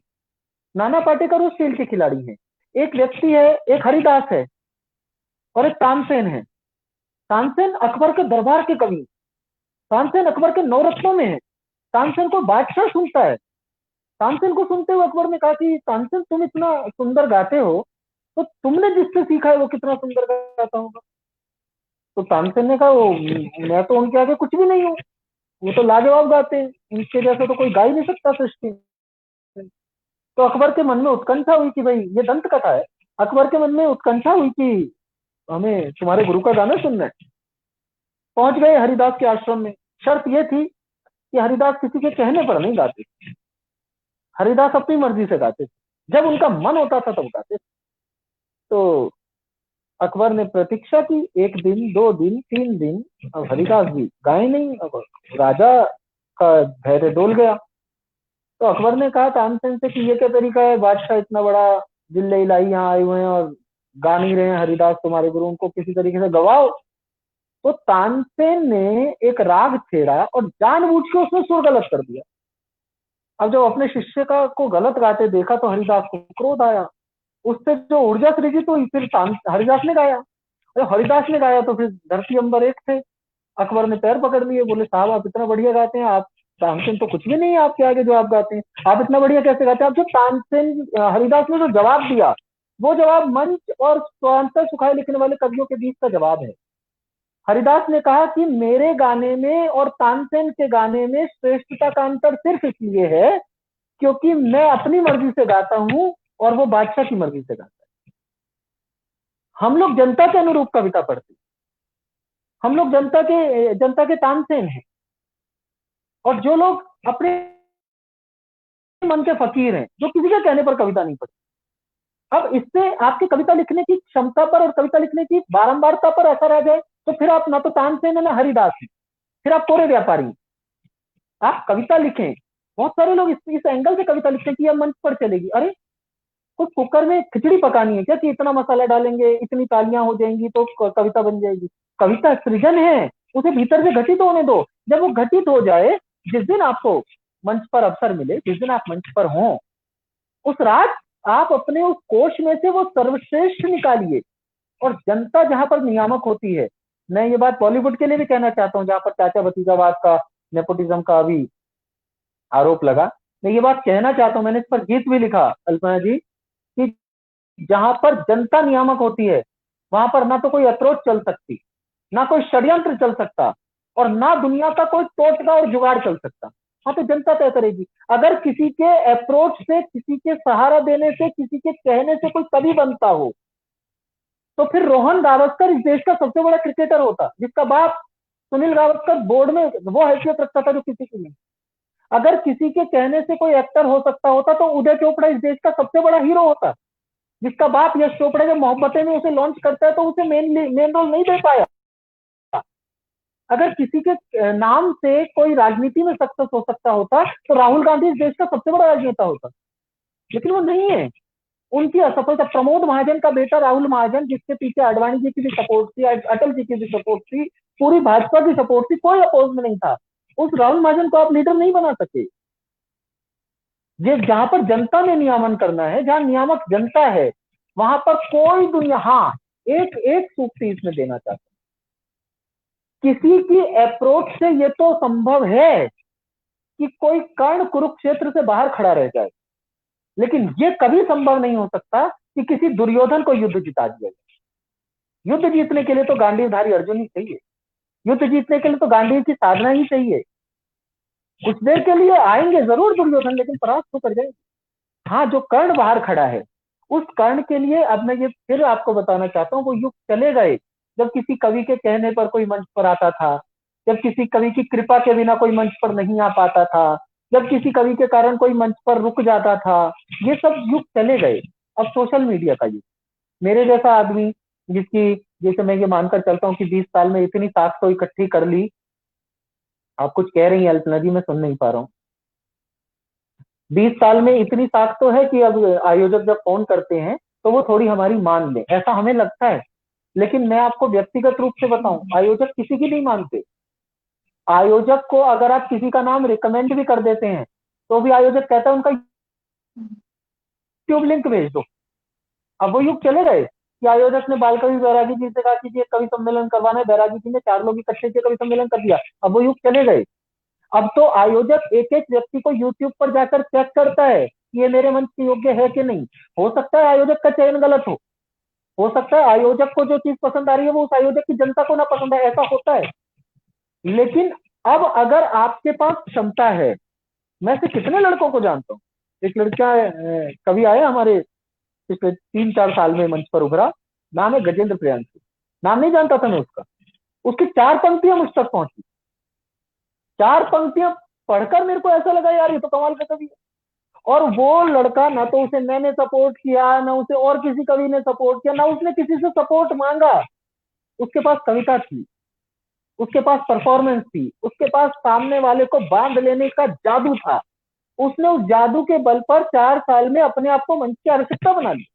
नाना पाटेकर उस फील्ड के खिलाड़ी हैं। एक व्यक्ति है, एक हरिदास है और एक तानसेन है। तानसेन अकबर के दरबार के कवि, तानसेन अकबर के नवरत्नों में है। तानसेन को बादशाह सुनता है। तानसेन को सुनते हुए अकबर ने कहा कि तानसेन तुम इतना सुंदर गाते हो, तो तुमने जिससे सीखा है वो कितना सुंदर गाता होगा? तो तानसेन ने कहा, वो मैं तो उनके आगे कुछ भी नहीं हूँ, वो तो लाजवाब गाते हैं, उनके जैसा तो कोई गा ही नहीं सकता सृष्टि में। तो अकबर के मन में उत्कंठा हुई कि भाई ये दंत कथा है। अकबर के मन में उत्कंठा हुई कि हमें तुम्हारे गुरु का गाना सुनना है। पहुंच गए हरिदास के आश्रम में। शर्त यह थी कि हरिदास किसी के कहने पर नहीं गाते, हरिदास अपनी मर्जी से गाते थे, जब उनका मन होता था तब गाते थे। तो अकबर ने प्रतीक्षा की, 1 दिन 2 दिन 3 दिन, अब हरिदास जी गाए नहीं। अब राजा का धैर्य डोल गया। तो अकबर ने कहा तानसेन से कि ये क्या तरीका है, बादशाह इतना बड़ा जिले इलाही यहाँ आए हुए हैं और गा नहीं रहे हैं, हरिदास तुम्हारे गुरु, उनको किसी तरीके से गवाओ। तो तानसेन ने एक राग छेड़ा और जानबूझ के उसमें सुर गलत कर दिया। अब जब अपने शिष्य का को गलत गाते देखा तो हरिदास को क्रोध आया, उससे जो ऊर्जा सृजित तो फिर हरिदास ने गाया। अरे हरिदास ने गाया तो फिर धरती अंबर एक थे। अकबर ने पैर पकड़ लिए, बोले साहब आप इतना बढ़िया गाते हैं, आप तानसेन तो कुछ भी नहीं है आपके आगे जो आप गाते हैं, आप इतना बढ़िया कैसे गाते हैं। आप जो तानसेन हरिदास ने जो जवाब दिया, वो जवाब मंच और स्वांतर सुखाए लिखने वाले कवियों के बीच का जवाब है। हरिदास ने कहा कि मेरे गाने में और तानसेन के गाने में श्रेष्ठता का अंतर सिर्फ इसलिए है क्योंकि मैं अपनी मर्जी से गाता हूं और वो बादशाह की मर्जी से गाता है। हम लोग जनता के अनुरूप कविता पढ़ते, हम लोग जनता के तानसेन हैं, और जो लोग अपने मन के फकीर हैं, जो किसी के कहने पर कविता नहीं पढ़ते। अब इससे आपकी कविता लिखने की क्षमता पर और कविता लिखने की बारंबारता पर असर आ जाए तो फिर आप ना तो तानसेन है ना हरिदास है, फिर आप कोरे व्यापारी। आप कविता लिखें, बहुत सारे लोग इस एंगल से कविता लिखते हैं कि यह मंच पर चलेगी। अरे कुछ कुकर में खिचड़ी पकानी है क्या कि इतना मसाला डालेंगे इतनी तालियां हो जाएंगी तो कविता बन जाएगी। कविता सृजन है, उसे भीतर से घटित होने दो। जब वो घटित हो जाए, जिस दिन आपको मंच पर अवसर मिले, जिस दिन आप मंच पर हों, उस रात आप अपने उस कोश में से वो सर्वश्रेष्ठ निकालिए। और जनता जहां पर नियामक होती है, मैं ये बात बॉलीवुड के लिए भी कहना चाहता हूँ जहां पर चाचा भतीजावाद का, नेपोटिज्म का अभी आरोप लगा, मैं ये बात कहना चाहता हूँ, मैंने इस पर गीत भी लिखा अल्पना जी, कि जहां पर जनता नियामक होती है वहां पर ना तो कोई अप्रोच चल सकती, ना कोई षड्यंत्र चल सकता, और ना दुनिया का कोई टोटका और जुगाड़ चल सकता। हाँ तो जनता तय करेगी। अगर किसी के अप्रोच से, किसी के सहारा देने से, किसी के कहने से कोई कवि बनता हो तो फिर रोहन गावस्कर इस देश का सबसे बड़ा क्रिकेटर होता, जिसका बाप सुनील गावस्कर बोर्ड में वो हैसियत रखता था जो किसी की नहीं। अगर किसी के कहने से कोई एक्टर हो सकता होता तो उदय चोपड़ा इस देश का सबसे बड़ा हीरो होता, जिसका बाप यश चोपड़ा जब मोहब्बतें में उसे लॉन्च करता है तो उसे मेन रोल नहीं दे पाया। अगर किसी के नाम से कोई राजनीति में सक्सेस हो सकता होता तो राहुल गांधी इस देश का सबसे बड़ा राजनेता होता, लेकिन वो नहीं है। उनकी असफलता, प्रमोद महाजन का बेटा राहुल महाजन, जिसके पीछे अडवाणी जी की भी सपोर्ट थी, अटल जी की भी सपोर्ट थी, पूरी भाजपा की सपोर्ट थी, कोई अपोज में नहीं था, उस राहुल महाजन को आप लीडर नहीं बना सके। जहां पर जनता ने नियामन करना है, जहां नियामक जनता है, वहां पर कोई दुनिया। हाँ, एक एक सूक्ति इसमें देना चाहता हूं, किसी की अप्रोच से ये तो संभव है कि कोई कर्ण कुरुक्षेत्र से बाहर खड़ा रह जाए, लेकिन ये कभी संभव नहीं हो सकता कि किसी दुर्योधन को युद्ध जिता दिया जाए। युद्ध जीतने के लिए तो गांडीवधारी अर्जुन ही चाहिए, युद्ध जीतने के लिए तो गांडीव की साधना ही चाहिए। कुछ देर के लिए आएंगे जरूर दुर्योधन, लेकिन परास्त होकर जाएंगे। हाँ, जो कर्ण बाहर खड़ा है, उस कर्ण के लिए अब मैं ये फिर आपको बताना चाहता हूँ, वो युग चले गए जब किसी कवि के कहने पर कोई मंच पर आता था, जब किसी कवि की कृपा के बिना कोई मंच पर नहीं आ पाता था, जब किसी कवि के कारण कोई मंच पर रुक जाता था। ये सब युग चले गए। अब सोशल मीडिया का युग, मेरे जैसा आदमी जिसकी, जैसे मैं ये मानकर चलता हूँ कि 20 साल में इतनी साख तो इकट्ठी कर ली। आप कुछ कह रही हैं अल्पना जी, मैं सुन नहीं पा रहा हूँ। 20 साल में इतनी साख तो है कि अब आयोजक जब फोन करते हैं तो वो थोड़ी हमारी मान ले, ऐसा हमें लगता है। लेकिन मैं आपको व्यक्तिगत रूप से बताऊं, आयोजक किसी की नहीं मानते। आयोजक को अगर आप किसी का नाम रिकमेंड भी कर देते हैं तो भी आयोजक कहता है उनका यूट्यूब लिंक भेज दो। अब वो युग चले गए कि आयोजक ने बालकवि बैरागी जी से कहा कि जी कवि सम्मेलन करवाना है, बैरागी जी ने 4 लोग इकट्ठे किए, कवि सम्मेलन कर दिया। अब वो युग चले गए। अब तो आयोजक एक एक व्यक्ति को यूट्यूब पर जाकर चेक करता है कि ये मेरे मंच के योग्य है कि नहीं। हो सकता है आयोजक का चयन गलत हो सकता है आयोजक को जो चीज पसंद आ रही है वो उस आयोजक की जनता को ना पसंद है, ऐसा होता है। लेकिन अब अगर आपके पास क्षमता है, मैं से कितने लड़कों को जानता हूँ, एक लड़का कवि आया हमारे पिछले 3-4 साल में मंच पर उभरा, नाम है गजेंद्र प्रियांशु। नाम नहीं जानता था मैं उसका, उसकी 4 पंक्तियां मुझ तक पहुंची। 4 पंक्तियां पढ़कर मेरे को ऐसा लगा यार ये तो कमाल का कवि है। और वो लड़का, ना तो उसे मैंने सपोर्ट किया, ना उसे और किसी कवि ने सपोर्ट किया, ना उसने किसी से सपोर्ट मांगा। उसके पास कविता थी, उसके पास परफॉर्मेंस थी, उसके पास सामने वाले को बांध लेने का जादू था। उसने उस जादू के बल पर 4 साल में अपने आप को मंच की आवश्यकता बना ली।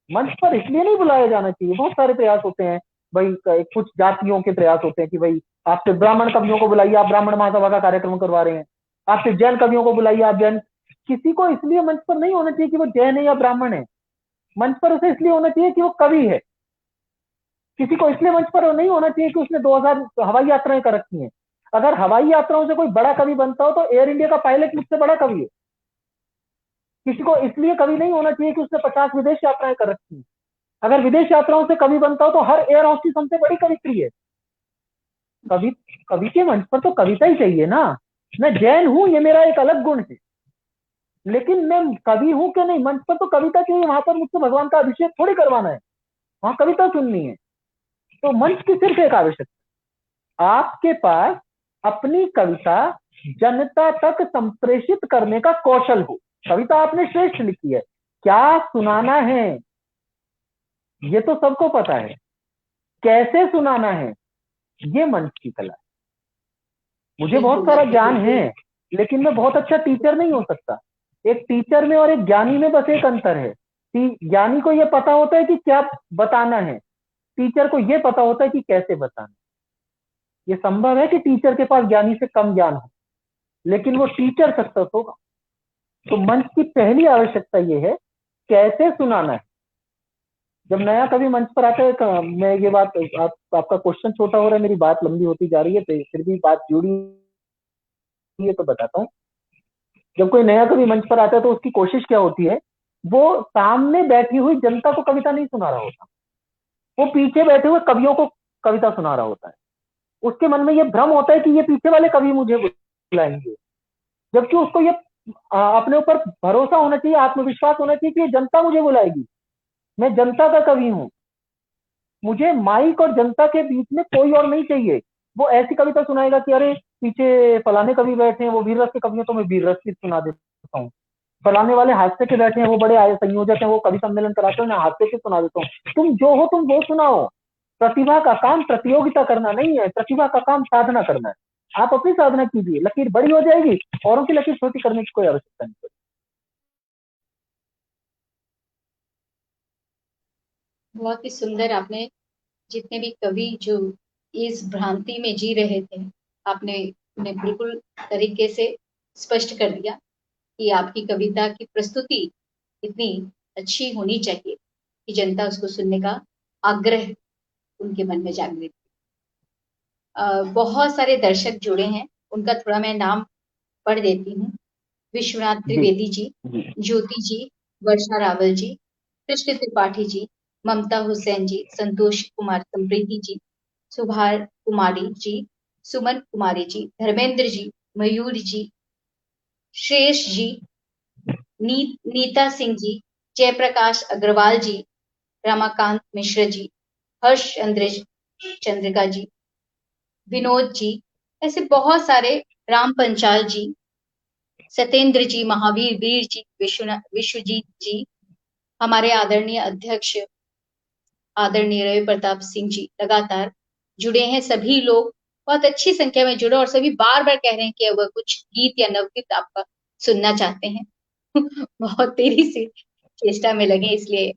मंच पर इसलिए नहीं बुलाया जाना चाहिए, बहुत सारे प्रयास होते हैं भाई, कुछ जातियों के प्रयास होते हैं कि भाई आपसे ब्राह्मण कवियों को बुलाइए, आप ब्राह्मण महासभा का कार्यक्रम करवा रहे हैं। आप सिर्फ जैन कवियों को बुलाइए, आप जैन, किसी को इसलिए मंच पर नहीं होना चाहिए कि वो जैन है या ब्राह्मण है, मंच पर उसे इसलिए होना चाहिए कि वो कवि है। किसी को इसलिए मंच पर नहीं होना चाहिए कि उसने 2000 हवाई यात्राएं कर रखी हैं। अगर हवाई यात्राओं से कोई बड़ा कवि बनता हो तो एयर इंडिया का पायलट मुझसे बड़ा कवि है। किसी को इसलिए कवि नहीं होना चाहिए कि उसने 50 विदेश यात्राएं कर रखी हैं। अगर विदेश यात्राओं से कवि बनता हो तो हर एयर होस्टेस हमसे बड़ी कवित्री है। कवि कवि के मंच पर तो कविता ही चाहिए ना। मैं जैन हूं, ये मेरा एक अलग गुण है, लेकिन मैं कवि हूं क्यों नहीं? मंच पर तो कविता चाहिए, वहां पर मुझसे भगवान का अभिषेक थोड़ी करवाना है, वहां कविता सुननी है। तो मंच की सिर्फ एक आवश्यकता, आपके पास अपनी कविता जनता तक संप्रेषित करने का कौशल हो। कविता आपने श्रेष्ठ लिखी है, क्या सुनाना है ये तो सबको पता है, कैसे सुनाना है ये मंच की कला है। मुझे बहुत बिल्कुल सारा आपने ज्ञान बिल्कुल। है, लेकिन मैं बहुत अच्छा टीचर नहीं हो सकता। एक टीचर में और एक ज्ञानी में बस एक अंतर है कि ज्ञानी को यह पता होता है कि क्या बताना है, टीचर को यह पता होता है कि कैसे बताना है। ये संभव है कि टीचर के पास ज्ञानी से कम ज्ञान हो, लेकिन वो टीचर सक्सेस होगा। तो मंच की पहली आवश्यकता यह है कैसे सुनाना है। जब नया कभी मंच पर आता है, मैं ये बात आपका क्वेश्चन छोटा हो रहा है, मेरी बात लंबी होती जा रही है, तो फिर भी बात जुड़ी है तो बताता हूँ। जब कोई नया कवि मंच पर आता है तो उसकी कोशिश क्या होती है, वो सामने बैठी हुई जनता को कविता नहीं सुना रहा होता, वो पीछे बैठे हुए कवियों को कविता सुना रहा होता है। उसके मन में ये भ्रम होता है कि ये पीछे वाले कवि मुझे बुलाएंगे, जबकि उसको ये अपने ऊपर भरोसा होना चाहिए, आत्मविश्वास होना चाहिए कि ये जनता मुझे बुलाएगी, मैं जनता का कवि हूँ, मुझे माइक और जनता के बीच में कोई और नहीं चाहिए। वो ऐसी कविता सुनाएगा कि अरे पीछे फलाने कवि बैठे हैं, वो वीर रस के कवि हैं, तो मैं वीर रस की सुना देता हूँ। फलाने वाले हास्य के बैठे हैं, वो बड़े आय संयोजक हैं, वो कवि सम्मेलन कराते हैं, मैं हास्य के सुना देता हूँ। तुम जो हो तुम वो सुनाओ। प्रतिभा का काम प्रतियोगिता करना नहीं है, प्रतिभा का काम साधना करना है। आप अपनी साधना कीजिए, लकीर बड़ी हो जाएगी, औरों की लकीर छोटी करने की कोई आवश्यकता नहीं पड़ेगी। बहुत ही सुंदर। आपने जितने भी कवि जो इस भ्रांति में जी रहे थे, आपने उन्हें बिल्कुल तरीके से स्पष्ट कर दिया कि आपकी कविता की प्रस्तुति इतनी अच्छी होनी चाहिए कि जनता उसको सुनने का आग्रह उनके मन में जागृत। बहुत सारे दर्शक जुड़े हैं, उनका थोड़ा मैं नाम पढ़ देती हूँ। विश्वनाथ जी त्रिवेदी जी, जी ज्योति जी, वर्षा रावल जी, कृष्ण त्रिपाठी जी, ममता हुसैन जी, संतोष कुमार समृद्धि जी, सुभाष कुमारी जी, सुमन कुमारी जी, धर्मेंद्र जी, मयूर जी, श्रेष जी, नीता सिंह जी, जयप्रकाश अग्रवाल जी, रमाकांत मिश्र जी, हर्ष चंद्रिका जी, विनोद जी, ऐसे बहुत सारे, राम पंचाल जी, सत्येंद्र जी, महावीर वीर जी, विश्वजीत जी, हमारे आदरणीय अध्यक्ष आदरणीय रवि प्रताप सिंह जी लगातार जुड़े हैं। सभी लोग बहुत अच्छी संख्या में जुड़े और सभी बार बार कह रहे हैं कि वह कुछ गीत या नवगीत आपका सुनना चाहते हैं। बहुत तेजी से चेष्टा में लगे, इसलिए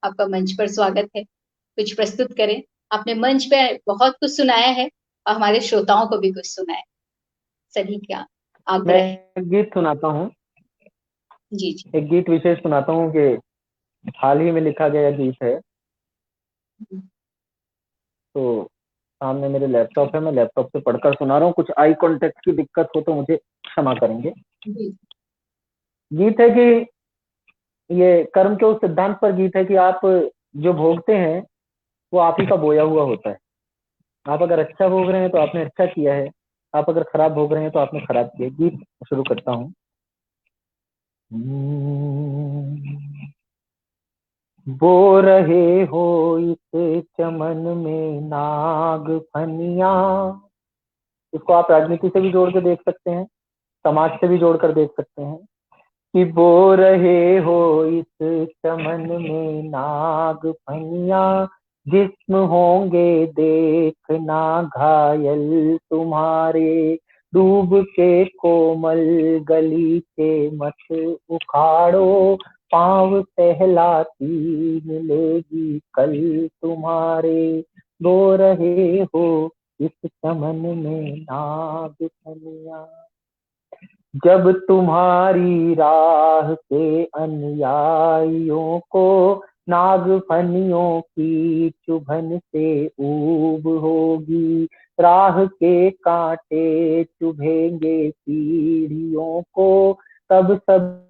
आपका मंच पर स्वागत है। कुछ प्रस्तुत करें। आपने मंच पे बहुत कुछ सुनाया है और हमारे श्रोताओं को भी कुछ सुनाया। सभी का मैं आग्रह है। एक गीत सुनाता हूँ, जी जी। एक गीत विशेष सुनाता हूँ कि हाल ही में लिखा गया गीत है। तो सामने मेरे लैपटॉप है, मैं लैपटॉप से पढ़कर सुना रहा हूँ, कुछ आई कॉन्टेक्ट की दिक्कत हो तो मुझे क्षमा करेंगे। जी गीत है कि ये कर्म के उस सिद्धांत पर गीत है कि आप जो भोगते हैं वो आप ही का बोया हुआ होता है। आप अगर अच्छा भोग रहे हैं तो आपने अच्छा किया है, आप अगर खराब भोग रहे हैं तो आपने खराब किया। गीत शुरू करता हूँ। बो रहे हो इस चमन में नाग फनिया। इसको आप राजनीति से भी जोड़ के देख सकते हैं, समाज से भी जोड़कर देख सकते हैं कि बो रहे हो इस चमन में नाग फनिया, जिस्म होंगे देखना घायल तुम्हारे, डूब के कोमल गलीचे मत उखाड़ो, पांव सहलाती मिलेगी कल तुम्हारे, बो रहे हो इस चमन में नाग फनिया। जब तुम्हारी राह के अनुयायियों को नागफनियों की चुभन से ऊब होगी, राह के कांटे चुभेंगे पीढ़ियों को, तब सभी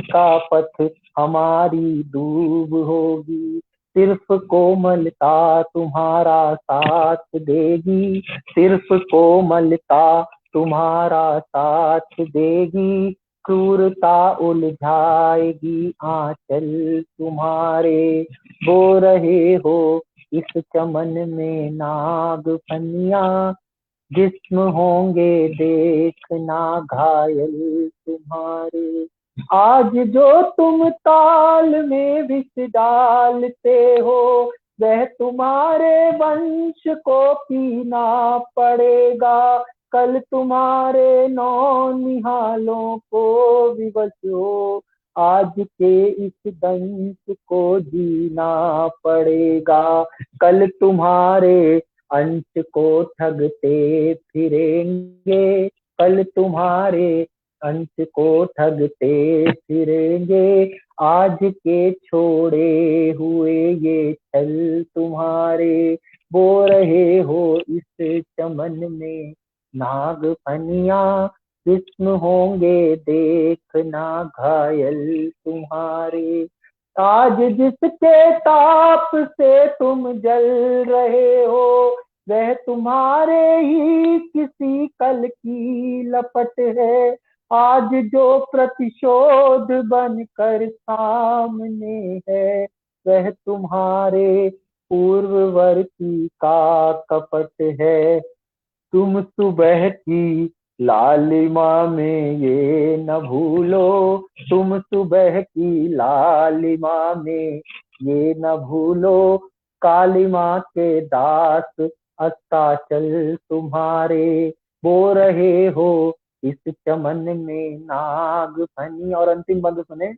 का पथ हमारी डूब होगी। सिर्फ कोमलता तुम्हारा साथ देगी, सिर्फ कोमलता तुम्हारा साथ देगी, क्रूरता उलझाएगी आंचल तुम्हारे। बो रहे हो इस चमन में नाग फनिया, जिस्म होंगे देखना घायल तुम्हारे। आज जो तुम ताल में विष डालते हो, वह तुम्हारे वंश को पीना पड़ेगा। कल तुम्हारे नौनिहालों को विवश हो, आज के इस दंश को जीना पड़ेगा। कल तुम्हारे अंश को ठगते फिरेंगे, कल तुम्हारे अंश को ठगते फिरेंगे। आज के छोड़े हुए ये छल तुम्हारे, बो रहे हो इस चमन में नाग फनिया, जिस्म होंगे देखना घायल तुम्हारे। आज जिसके ताप से तुम जल रहे हो, वह तुम्हारे ही किसी कल की लपट है। आज जो प्रतिशोध बनकर सामने है, वह तुम्हारे पूर्ववर्ती का कपट है। तुम सुबह की लालिमा में ये न भूलो, तुम सुबह की लालिमा में ये न भूलो, काली माँ के दास अस्ताचल तुम्हारे। बो रहे हो इस चमन में नाग फनी। और अंतिम बंद सुने।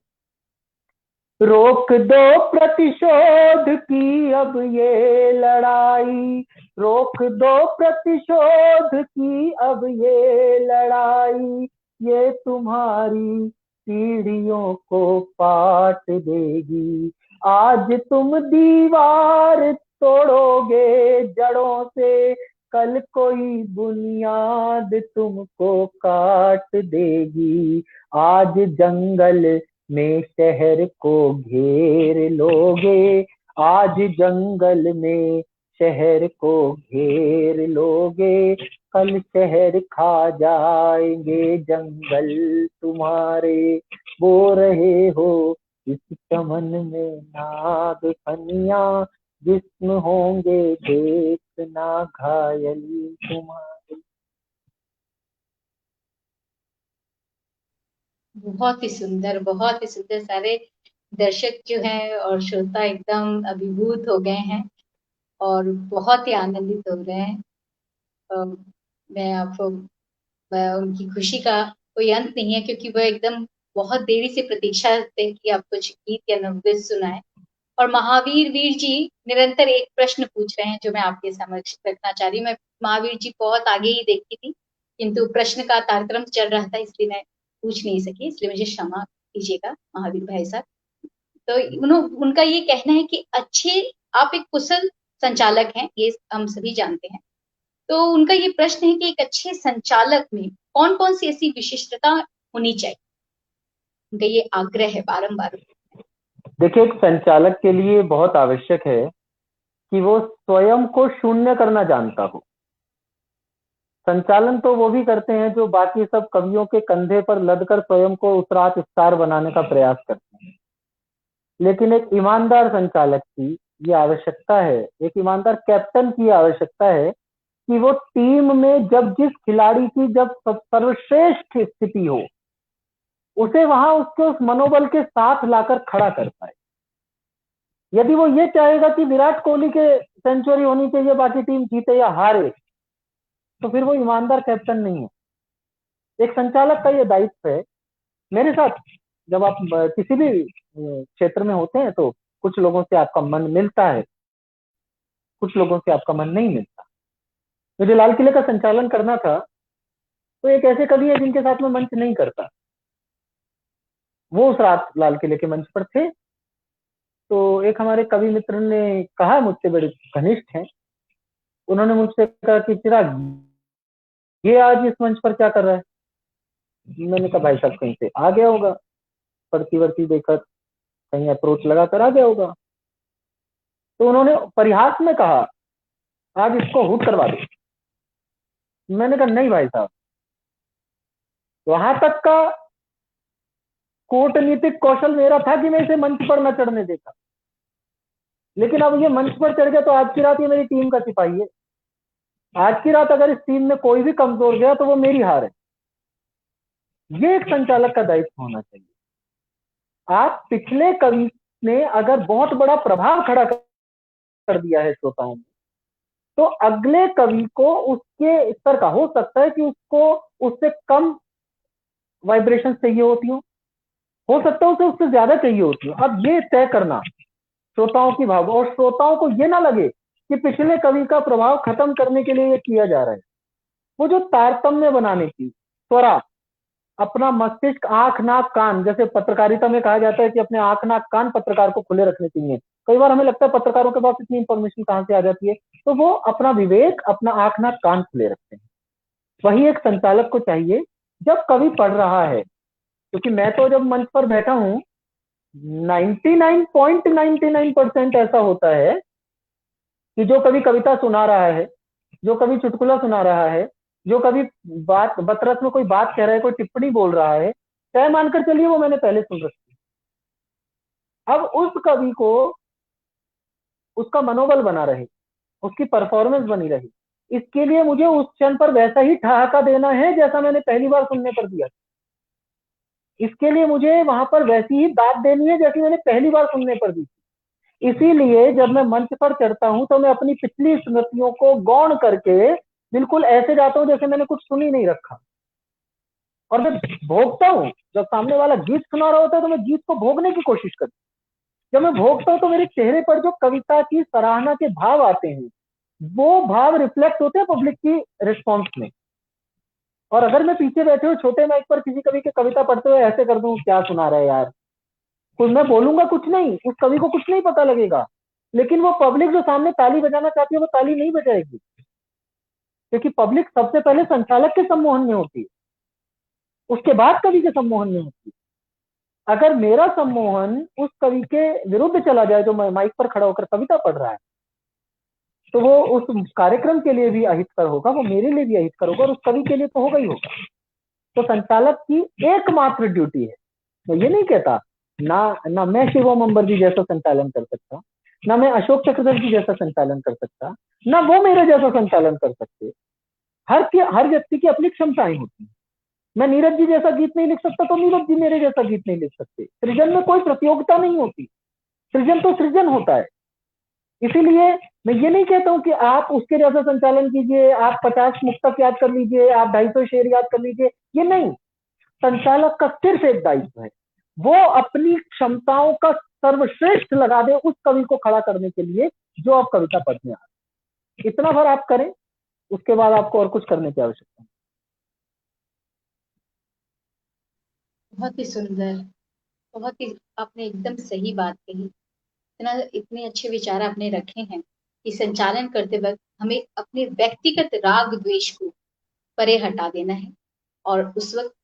रोक दो प्रतिशोध की अब ये लड़ाई, रोक दो प्रतिशोध की अब ये लड़ाई, ये तुम्हारी पीढ़ियों को पाट देगी। आज तुम दीवार तोड़ोगे जड़ों से, कल कोई बुनियाद तुमको काट देगी। आज जंगल में शहर को घेर लोगे, आज जंगल में शहर को घेर लोगे, कल शहर खा जाएंगे जंगल तुम्हारे। बो रहे हो इस चमन में नाग फनिया, जिस्म होंगे देखना घायल तुम्हारे। बहुत ही सुंदर, बहुत ही सुंदर। सारे दर्शक जो हैं और श्रोता एकदम अभिभूत हो गए हैं और बहुत ही आनंदित हो रहे हैं। अ, मैं आपको उनकी खुशी का कोई अंत नहीं है, क्योंकि वह एकदम बहुत देरी से प्रतीक्षा थे कि आप कुछ गीत या नृत्य सुनाएं। और महावीर वीर जी निरंतर एक प्रश्न पूछ रहे हैं जो मैं आपके समक्ष रखना चाह रही हूँ। मैं महावीर जी बहुत आगे ही देखती थी, किंतु प्रश्न का कार्यक्रम चल रहा था, इसलिए मैं पूछ नहीं सकी, इसलिए मुझे क्षमा कीजिएगा महावीर भाई साहब। तो उनका ये कहना है कि अच्छे, आप एक कुशल संचालक हैं, ये हम सभी जानते हैं। तो उनका ये प्रश्न है कि एक अच्छे संचालक में कौन कौन सी ऐसी विशिष्टता होनी चाहिए, उनका ये आग्रह है बारंबार। देखिए, एक संचालक के लिए बहुत आवश्यक है कि वो स्वयं को शून्य करना जानता हो। संचालन तो वो भी करते हैं जो बाकी सब कवियों के कंधे पर लदकर स्वयं को उस रात स्टार बनाने का प्रयास करते हैं, लेकिन एक ईमानदार संचालक की ये आवश्यकता है, एक ईमानदार कैप्टन की आवश्यकता है कि वो टीम में जब जिस खिलाड़ी की जब सर्वश्रेष्ठ स्थिति हो, उसे वहां उसके उस मनोबल के साथ लाकर खड़ा कर पाए। यदि वो ये चाहेगा कि विराट कोहली के सेंचुरी होनी चाहिए बाकी टीम जीते या हारे, तो फिर वो ईमानदार कैप्टन नहीं है। एक संचालक का ये दायित्व है। मेरे साथ जब आप किसी भी क्षेत्र में होते हैं तो कुछ लोगों से आपका मन मिलता है, कुछ लोगों से आपका मन नहीं मिलता। मुझे लाल किले का संचालन करना था, तो एक ऐसे कवि है जिनके साथ में मंच नहीं करता, वो उस रात लाल किले के मंच पर थे। तो एक हमारे कवि मित्र ने कहा, मुझसे बड़े घनिष्ठ हैं, उन्होंने मुझसे कहा कि चिराग, ये आज इस मंच पर क्या कर रहा है? मैंने कहा भाई साहब कहीं से आ गया होगा, पढ़ती वढ़ती देखकर कहीं अप्रोच लगाकर आ गया होगा। तो उन्होंने परिहास में कहा, आज इसको हुट करवा दो। मैंने कहा नहीं भाई साहब, वहां तक का कूटनीतिक कौशल मेरा था कि मैं इसे मंच पर न चढ़ने देता, लेकिन अब ये मंच पर चढ़ गया तो आज की रात ये मेरी टीम का सिपाही है। आज की रात अगर इस टीम में कोई भी कमजोर गया तो वो मेरी हार है। ये एक संचालक का दायित्व होना चाहिए। आप पिछले कवि ने अगर बहुत बड़ा प्रभाव खड़ा कर दिया है श्रोताओं में, तो अगले कवि को उसके स्तर का हो सकता है कि उसको उससे कम वाइब्रेशन चाहिए होती हो सकता है उसे उससे ज्यादा चाहिए होती हो। अब ये तय करना श्रोताओं की भाव, और श्रोताओं को ये ना लगे कि पिछले कवि का प्रभाव खत्म करने के लिए ये किया जा रहा है। वो जो तारतम्य बनाने की त्वरा, अपना मस्तिष्क, आंख नाक कान, जैसे पत्रकारिता में कहा जाता है कि अपने आंख नाक कान पत्रकार को खुले रखने चाहिए। कई बार हमें लगता है पत्रकारों के पास इतनी इंफॉर्मेशन कहां से आ जाती है, तो वो अपना विवेक, अपना आंख नाक कान खुले रखते हैं। वही एक संचालक को चाहिए जब कवि पढ़ रहा है, क्योंकि मैं तो जब मंच पर बैठा हूं 99.99% ऐसा होता है कि जो कभी कविता सुना रहा है, जो कभी चुटकुला सुना रहा है, जो कभी बात बतरस में कोई बात कह रहा है, कोई टिप्पणी बोल रहा है, तय मानकर चलिए वो मैंने पहले सुन रखी। अब उस कवि को उसका मनोबल बना रहे, उसकी परफॉर्मेंस बनी रही, इसके लिए मुझे उस क्षण पर वैसा ही ठहाका देना है जैसा मैंने पहली बार सुनने पर दिया। इसके लिए मुझे वहां पर वैसी ही दाद देनी है जैसी मैंने पहली बार सुनने पर दी। इसीलिए जब मैं मंच पर चढ़ता हूं तो मैं अपनी पिछली स्मृतियों को गौण करके बिल्कुल ऐसे जाता हूं जैसे मैंने कुछ सुन ही नहीं रखा। और मैं भोगता हूँ, जब सामने वाला गीत सुना रहा होता है तो मैं गीत को भोगने की कोशिश करता हूँ। जब मैं भोगता हूँ तो मेरे चेहरे पर जो कविता की सराहना के भाव आते हैं, वो भाव रिफ्लेक्ट होते हैं पब्लिक की रिस्पॉन्स में। और अगर मैं पीछे बैठे हुए छोटे माइक पर किसी कवि की कविता पढ़ते हुए ऐसे कर दूं, क्या सुना रहा है यार, कुछ मैं बोलूंगा कुछ नहीं, उस कवि को कुछ नहीं पता लगेगा, लेकिन वो पब्लिक जो सामने ताली बजाना चाहती है वो ताली नहीं बजाएगी, क्योंकि पब्लिक सबसे पहले संचालक के सम्मोहन में होती है, उसके बाद कवि के सम्मोहन में होती है। अगर मेरा सम्मोहन उस कवि के विरुद्ध चला जाए जो माइक पर खड़ा होकर कविता पढ़ रहा है, तो वो उस कार्यक्रम के लिए भी अहितकर होगा, वो मेरे लिए भी अहितकर होगा, और उस कवि के लिए तो होगा ही होगा। तो संचालक की एकमात्र ड्यूटी है, मैं ये नहीं कहता ना ना मैं शिवम अंबर जी जैसा संचालन कर सकता, ना मैं अशोक चक्रधर जी जैसा संचालन कर सकता, ना वो मेरे जैसा संचालन कर सकते। हर व्यक्ति की अपनी क्षमताएं होती हैं। मैं नीरज जी जैसा गीत नहीं लिख सकता तो नीरज जी मेरे जैसा गीत नहीं लिख सकते। सृजन में कोई प्रतियोगिता नहीं होती, सृजन तो सृजन होता है। इसीलिए मैं ये नहीं कहता हूं कि आप उसके जैसा संचालन कीजिए, आप 50 मुक्तक याद कर लीजिए, आप 250 शेर याद कर लीजिए, ये नहीं। संचालक का सिर्फ एक दायित्व है, वो अपनी क्षमताओं का सर्वश्रेष्ठ लगा दे उस कवि को खड़ा करने के लिए जो आप कविता पढ़ने आ रहे। इतना भर आप करें, उसके बाद आपको और कुछ करने की आवश्यकता नहीं। बहुत ही सुंदर, बहुत ही आपने एकदम सही बात कही। इतने अच्छे विचार आपने रखे हैं कि संचालन करते वक्त हमें अपने व्यक्तिगत राग द्वेष को परे हटा देना है, और उस वक्त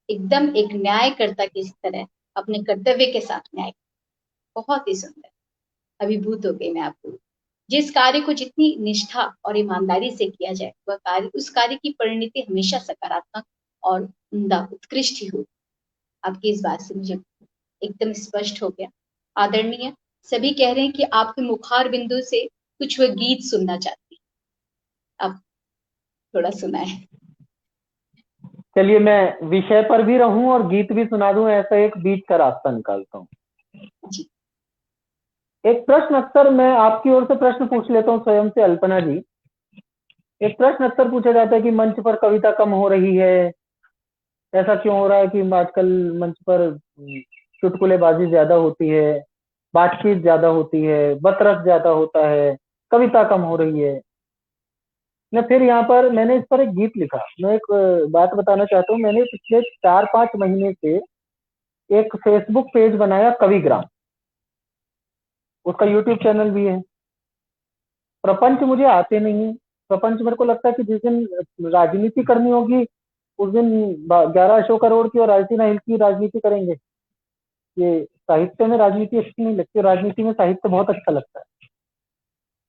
एकदम एक न्यायकर्ता की तरह अपने कर्तव्य के साथ न्याय। बहुत ही सुंदर, अभिभूत हो गई मैं आपको। जिस कार्य को जितनी निष्ठा और ईमानदारी से किया जाए, वह कार्य, उस कार्य की परिणति हमेशा सकारात्मक और उम्दा उत्कृष्ट ही हो। आपकी इस बात से मुझे एकदम स्पष्ट हो गया। आदरणीय, सभी कह रहे हैं कि आपके मुखार बिंदु से कुछ वह गीत सुनना चाहती है। अब थोड़ा सुनाए। चलिए मैं विषय पर भी रहूं और गीत भी सुना दूं, ऐसा एक बीच का रास्ता निकालता हूं। जी। एक प्रश्न अक्सर मैं आपकी ओर से प्रश्न पूछ लेता हूं स्वयं से, अल्पना जी। एक प्रश्न अक्सर पूछा जाता है कि मंच पर कविता कम हो रही है, ऐसा क्यों हो रहा है कि आजकल मंच पर चुटकुलेबाजी ज्यादा होती है, बातचीत ज्यादा होती है, बतरस ज्यादा होता है, कविता कम हो रही है। मैं फिर यहाँ पर मैंने इस पर एक गीत लिखा। मैं एक बात बताना चाहता हूँ, मैंने पिछले 4-5 महीने से एक फेसबुक पेज बनाया कविग्राम, उसका यूट्यूब चैनल भी है। प्रपंच मुझे आते नहीं है। प्रपंच मेरे को लगता है कि जिस दिन राजनीति करनी होगी उस दिन 11 अशोक करोड़ की और राजनीति हिल की राजनीति करेंगे। ये साहित्य में राजनीति अच्छी नहीं लगती, राजनीति में साहित्य बहुत अच्छा लगता है।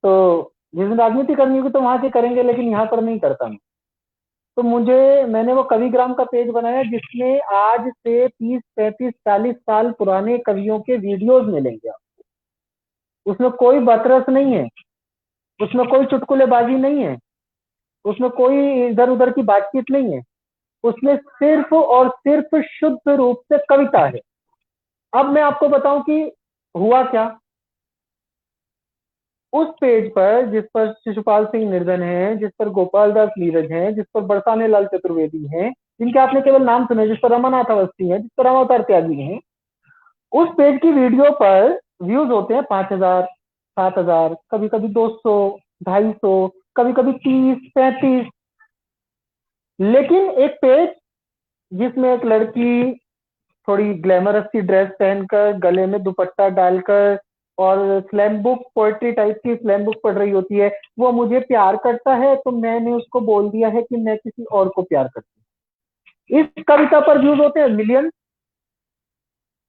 तो जिस दिन राजनीति करनी होगी तो वहां से करेंगे, लेकिन यहाँ पर नहीं करता मैं। तो मैंने वो कविग्राम का पेज बनाया जिसमें आज से 30, 35, 40 साल पुराने कवियों के वीडियोज मिलेंगे आपको। उसमें कोई बतरस नहीं है, उसमें कोई चुटकुलेबाजी नहीं है, उसमें कोई इधर उधर की बातचीत नहीं है, उसमें सिर्फ और सिर्फ शुद्ध रूप से कविता है। अब मैं आपको बताऊं कि हुआ क्या। उस पेज पर जिस पर शिशुपाल सिंह निर्धन है, जिस पर गोपाल दास नीरज हैं, जिस पर बरसाने लाल चतुर्वेदी हैं, जिनके आपने केवल नाम सुने, जिस पर रमानाथ अवस्थी है, जिस पर रामावतार त्यागी हैं, उस पेज की वीडियो पर व्यूज होते हैं 5,000, 7,000, कभी कभी 200, 250, कभी कभी 30, 35। लेकिन एक पेज जिसमें एक लड़की थोड़ी ग्लैमरस सी ड्रेस पहनकर, गले में दुपट्टा डालकर और स्लैम बुक, पोएट्री टाइप की स्लैम बुक पढ़ रही होती है, वो मुझे प्यार करता है तो मैंने उसको बोल दिया है कि मैं किसी और को प्यार करती हूँ। इस कविता पर व्यूज होते हैं मिलियन।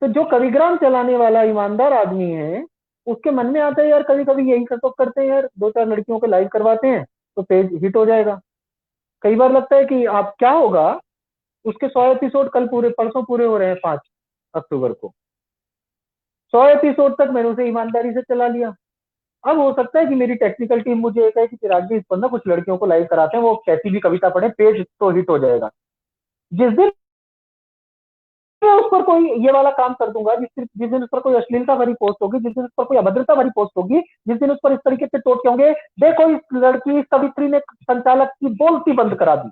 तो जो कविग्राम चलाने वाला ईमानदार आदमी है, उसके मन में आता है यार कभी कभी यही सब तो करते हैं यार, 2-4 लड़कियों को लाइव करवाते हैं तो पेज हिट हो जाएगा। कई बार लगता है कि आप क्या होगा, उसके 100 एपिसोड कल पूरे, परसों पूरे हो रहे हैं 5 अक्टूबर को। 100 एपिसोड तक मैंने उसे ईमानदारी से चला लिया। अब हो सकता है कि मेरी टेक्निकल टीम मुझे ये कहे कि चिराग जी इस पर ना कुछ लड़कियों को लाइव कराते हैं, वो कैसी भी कविता पढ़े, पेज तो हिट हो जाएगा। जिस दिन मैं उस पर कोई ये वाला काम कर दूंगा, जिस दिन उस पर कोई अश्लीलता भरी पोस्ट होगी, जिस दिन उस पर कोई अभद्रता भरी पोस्ट होगी, जिस दिन उस पर इस तरीके से टोटके होंगे, देखो इस लड़की, इस कवित्री ने संचालक की बोलती बंद करा दी,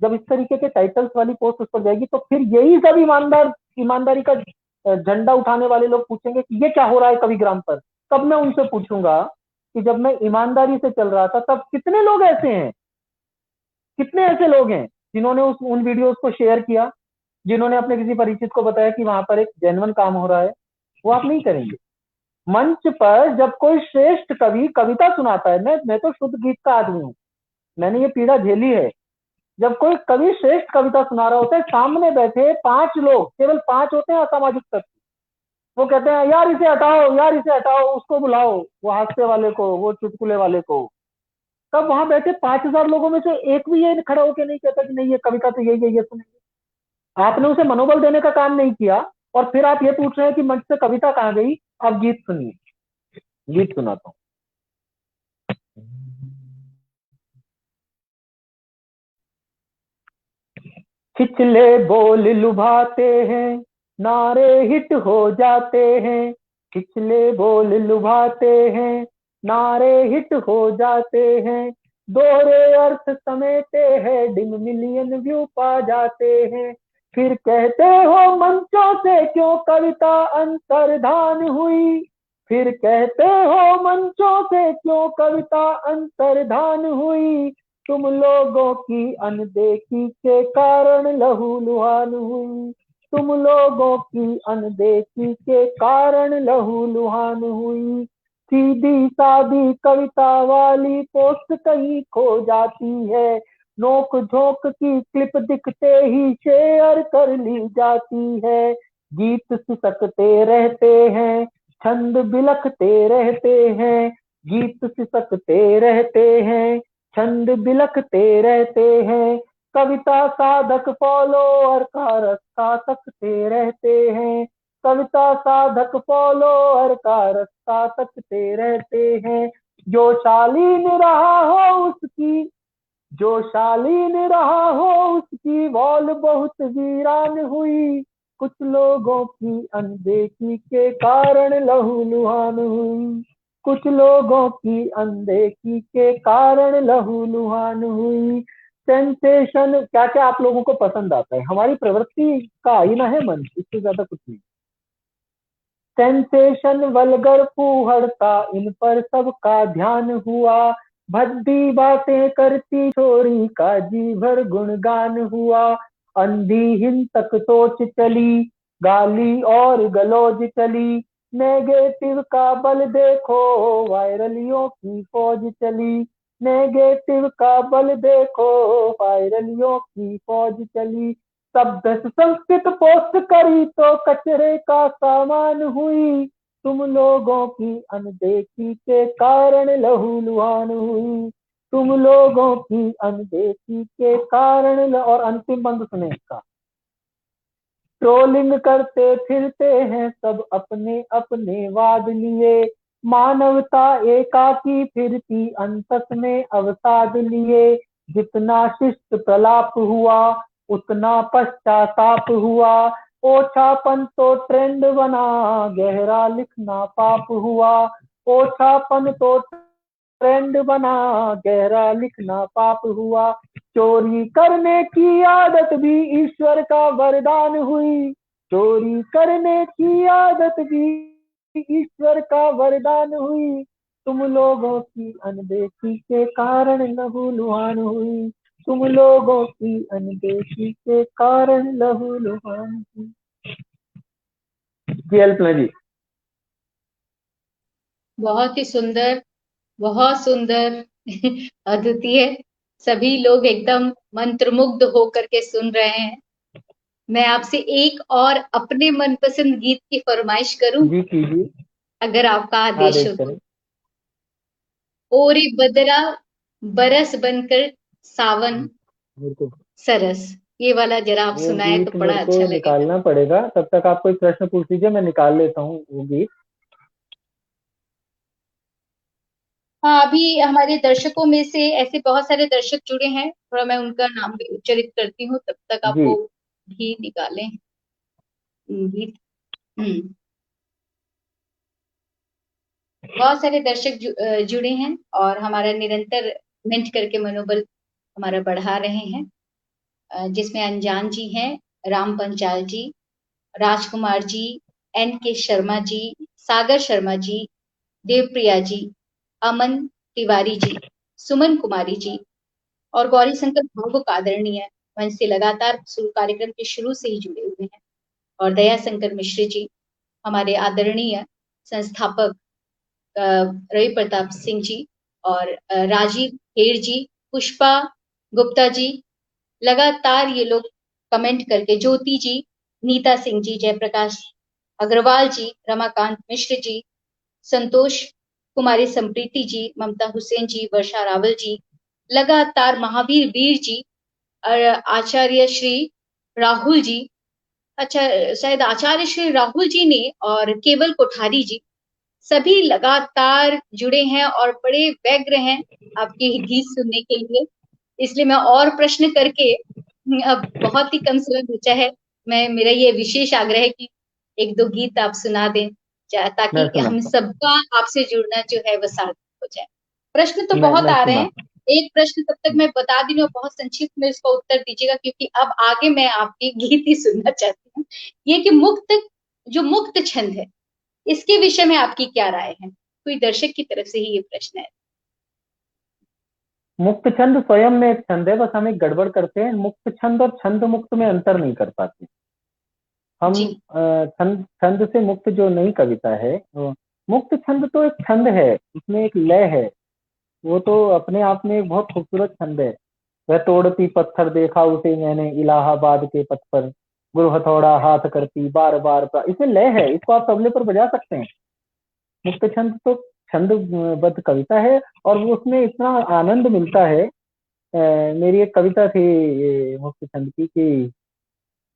जब इस तरीके के टाइटल्स वाली पोस्ट उस पर जाएगी, तो फिर यही सब ईमानदारी का झंडा उठाने वाले लोग पूछेंगे कि ये क्या हो रहा है कविग्राम पर। तब मैं उनसे पूछूंगा कि जब मैं ईमानदारी से चल रहा था तब कितने लोग ऐसे हैं, कितने ऐसे लोग हैं जिन्होंने उन वीडियोस को शेयर किया, जिन्होंने अपने किसी परिचित को बताया कि वहां पर एक जेन्युइन काम हो रहा है। वो आप नहीं करेंगे। मंच पर जब कोई श्रेष्ठ कवि कविता सुनाता है, मैं तो शुद्ध गीत का आदमी हूँ, मैंने ये पीड़ा झेली है। जब कोई कवि श्रेष्ठ कविता सुना रहा होता है, सामने बैठे 5 लोग, केवल 5 होते हैं असामाजिक तत्व, वो कहते हैं यार इसे हटाओ, यार इसे हटाओ, उसको बुलाओ, वो हास्य वाले को, वो चुटकुले वाले को। तब वहां बैठे 5,000 लोगों में से एक भी ये खड़ा होकर नहीं कहता कि नहीं ये कविता तो यही है, ये सुनेंगे। आपने उसे मनोबल देने का काम नहीं किया, और फिर आप ये पूछ रहे हैं कि मंच से कविता कहाँ गई। अब गीत सुनिए, गीत सुनाता हूँ। खिचले बोल लुभाते हैं, नारे हिट हो जाते हैं। खिचले बोल लुभाते हैं, नारे हिट हो जाते हैं। दोहरे अर्थ समेटे हैं, डिम मिलियन व्यू पा जाते हैं। फिर कहते हो मंचों से क्यों कविता अंतर्धान हुई। फिर कहते हो मंचों से क्यों कविता अंतर्धान हुई। तुम लोगों की अनदेखी के कारण लहूलुहान हुई। तुम लोगों की अनदेखी के कारण लहूलुहान हुई। सीधी सादी कविता वाली पोस्ट कहीं खो जाती है। नोक झोंक की क्लिप दिखते ही शेयर कर ली जाती है। गीत सिसकते रहते हैं, छंद बिलखते रहते हैं। गीत सिसकते रहते हैं, छंद बिलखते रहते हैं। कविता साधक फॉलोअर का रास्ता तकते रहते हैं। कविता साधक फॉलोअर का रास्ता तकते रहते हैं। जो शालीन रहा हो उसकी, जो शालीन रहा हो उसकी वॉल बहुत वीरान हुई। कुछ लोगों की अनदेखी के कारण लहूलुहान हुई। कुछ लोगों की अनदेखी के कारण लहूलुहान हुई। सेंसेशन क्या क्या आप लोगों को पसंद आता है, हमारी प्रवृत्ति का आईना है मन, इससे ज्यादा कुछ नहीं। सेंसेशन वल्गर फूहड़ता इन पर सबका ध्यान हुआ। भद्दी बातें करती छोरी का जी भर गुणगान हुआ। अंधी हिंसक सोच चली, गाली और गलौज चली। नेगेटिव का बल देखो, वायरलियों की फौज चली। नेगेटिव का बल देखो, वायरलियों की फौज चली। शब्द संस्कृत पोस्ट करी तो कचरे का सामान हुई। तुम लोगों की अनदेखी के कारण लहूलुहान हुई। तुम लोगों की अनदेखी के कारण और अंतिम बंद सुने इसका। ट्रोलिंग करते फिरते हैं सब अपने अपने वाद लिए। मानवता एकाकी फिरती अंतस में अवसाद लिए। जितना शिष्ट प्रलाप हुआ, उतना पश्चाताप हुआ। ओछापन तो ट्रेंड बना, गहरा लिखना पाप हुआ। ओछापन तो ट्रेंड बना, गहरा लिखना पाप हुआ। चोरी करने की आदत भी ईश्वर का वरदान हुई। चोरी करने की आदत भी ईश्वर का वरदान हुई। तुम लोगों की अनदेखी के कारण लहूलुहान हुई। तुम लोगों की अनदेखी के कारण लहूलुहान हुई। जी अल्पना जी। बहुत ही सुंदर, बहुत सुंदर। अद्वितीय। सभी लोग एकदम मंत्रमुग्ध होकर के सुन रहे हैं। मैं आपसे एक और अपने मनपसंद गीत की फरमाइश करूं, जी कीजिए। अगर आपका आदेश आदेश हो तो। करें। ओरे बदरा बरस बनकर सावन मेरे को सरस, ये वाला जरा आप वो सुनाए तो गीत बड़ा मेरे को अच्छा लगेगा। निकालना पड़ेगा, तब तक आप कोई प्रश्न पूछ लीजिए, मैं निकाल लेता हूँ वो गीत। हाँ, अभी हमारे दर्शकों में से ऐसे बहुत सारे दर्शक जुड़े हैं, थोड़ा मैं उनका नाम भी उच्चारित करती हूँ, तब तक आप जी वो भी निकालें गीत। हम्म। बहुत सारे दर्शक जुड़े हैं और हमारा निरंतर कमेंट करके मनोबल हमारा बढ़ा रहे हैं। जिसमें अनजान जी हैं, राम पंचाल जी, राजकुमार जी, एन के शर्मा जी, सागर शर्मा जी, देवप्रिया जी, अमन तिवारी जी, सुमन कुमारी जी और गौरी शंकर भावुक आदरणीय मंच से लगातार कार्यक्रम के शुरू से ही जुड़े हुए हैं। और दया शंकर मिश्र जी, हमारे आदरणीय संस्थापक रवि प्रताप सिंह जी और राजीव हेर जी, पुष्पा गुप्ता जी, लगातार ये लोग कमेंट करके, ज्योति जी, नीता सिंह जी, जयप्रकाश अग्रवाल जी, रमाकांत मिश्र जी, संतोष कुमारी संप्रीति जी, ममता हुसैन जी, वर्षा रावल जी, लगातार महावीर वीर जी, और आचार्य श्री राहुल जी, अच्छा शायद आचार्य श्री राहुल जी ने, और केवल कोठारी जी, सभी लगातार जुड़े हैं और बड़े व्यग्र हैं आपके गीत सुनने के लिए। इसलिए मैं और प्रश्न करके, अब बहुत ही कम समय बचा है, मैं मेरा ये विशेष आग्रह है कि एक दो गीत आप सुना दें, मैं ताकि हम सुनाता सबका आपसे जुड़ना जो है वो सार्थक हो जाए। प्रश्न तो हूँ। बहुत मैं आ रहे हैं। सुनाता एक प्रश्न तब तक मैं बता दी हूँ, बहुत संक्षिप्त में इसका उत्तर दीजिएगा, क्योंकि अब आगे मैं आपके गीत ही सुनना चाहती हूँ। ये कि मुक्त छंद है, इसके विषय में आपकी क्या राय है? कोई दर्शक की तरफ से ही ये प्रश्न है। हूँ। मुक्त छंद स्वयं में एक छंद है, बस हम एक गड़बड़ करते हैं, मुक्त छंद और छंद मुक्त में अंतर नहीं कर पाते हम। जी। छंद छंद से मुक्त जो नई कविता है मुक्त छंद तो एक छंद है, उसमें एक लय है। वो तो अपने आप में एक बहुत खूबसूरत छंद है। वह तोड़ती पत्थर देखा उसे मैंने इलाहाबाद के पथ पर, गुरु हथौड़ा हाथ करती बार बार, इसमें लय है, इसको आप तबले पर बजा सकते हैं। मुक्त छंद तो छंदबद्ध कविता है और वो उसमें इतना आनंद मिलता है। मेरी एक कविता थी मुक्त छंद की कि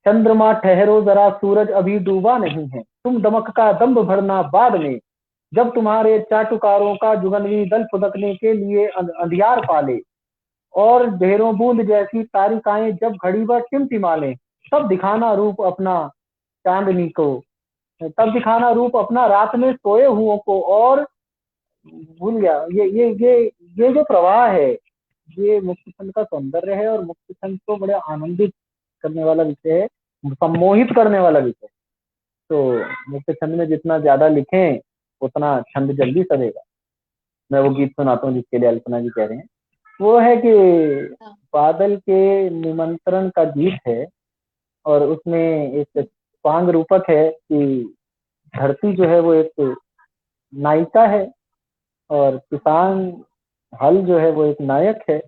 चंद्रमा ठहरो जरा सूरज अभी डूबा नहीं है, तुम दमक का दम्भ भरना बाद में, जब तुम्हारे चाटुकारों का जुगनवी दल फुदकने के लिए अंधियार पाले, और ढेरों बूंद जैसी तारिकाएं जब घड़ी भर टिमटिमा लें, तब दिखाना रूप अपना चांदनी को, तब दिखाना रूप अपना रात में सोए हुओं को। और भूल गया ये जो प्रवाह है, ये मुक्त छंद का सौंदर्य है। और मुक्त छंद को बड़े आनंदित करने वाला विषय है, सम्मोहित करने वाला विषय। तो मुक्त छंद में जितना ज्यादा लिखें उतना छंद जल्दी सधेगा। मैं वो गीत सुनाता हूँ जिसके लिए अल्पना जी कह रहे हैं। वो है कि हाँ। बादल के निमंत्रण का गीत है, और उसमें एक स्वांग रूपक है कि धरती जो है वो एक नायिका है, और किसान हल जो है वो एक नायक है।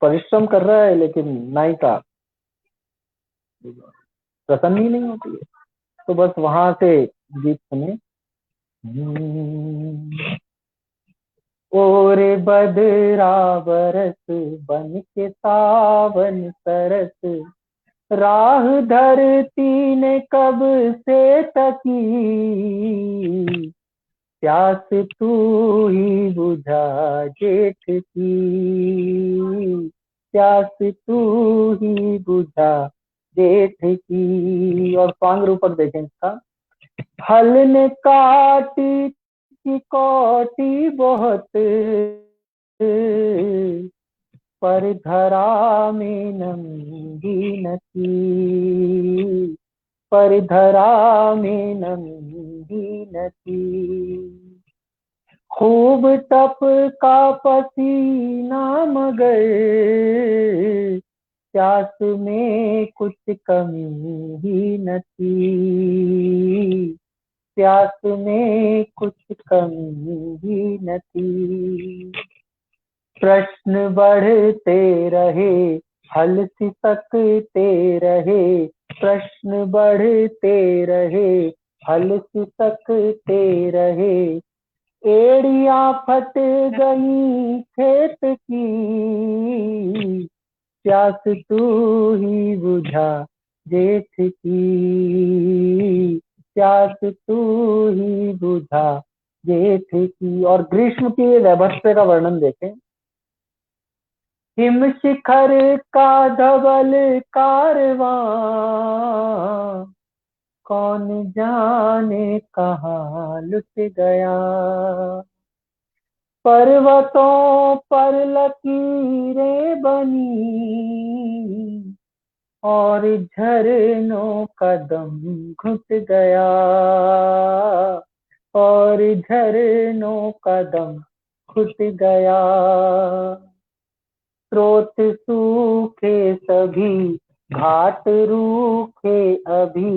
परिश्रम कर रहा है लेकिन नायिका प्रसन्न ही नहीं होती है। तो बस वहां से गीत सुने। और बदरा बरस बन के सावन सरस, राह धरती ने कब से तकी, प्यास तू ही बुझा जेठ की, प्यास तू ही बुझा जेठ की। और स्वांग रूपक देखें इसका। हल ने काटी की कोटी बहुत, पर धरा में नंगी न थी, पर धरा में नंगी न थी। खूब तप का पसीना मगर, प्यास में कुछ कमी ही न थी, प्यास में कुछ कमी ही न थी। प्रश्न बढ़ते रहे, हल सिसकते रहे, प्रश्न बढ़ते रहे, हल सिसकते रहे। एड़ियां फट गई खेत की, प्यास तू ही बुझा जेठ की, प्यास तू ही बुझा जेठ की। और ग्रीष्म की वैभव का वर्णन देखें। हिम शिखर का धवल कारवां, कौन जाने कहाँ लुट गया। पर्वतों पर लकीरें बनी, और झरनों का दम घुट गया, और झरनों का दम घुट गया। स्रोत सूखे सभी, घाट रूखे अभी,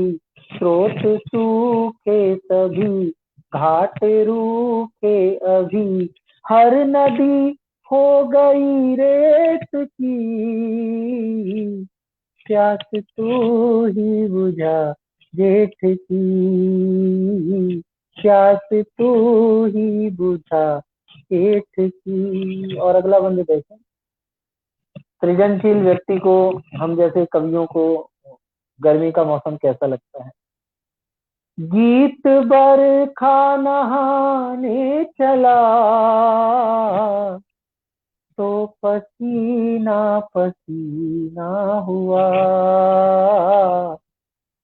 स्रोत सूखे सभी, घाट रूखे अभी। हर नदी हो गई रेत की, प्यास तू ही बुझा जेठ की, प्यास तू ही बुझा जेठ की। और अगला बंद देखें। सृजनशील व्यक्ति को, हम जैसे कवियों को, गर्मी का मौसम कैसा लगता है। गीत बरखा नहाने चला, तो पसीना पसीना हुआ,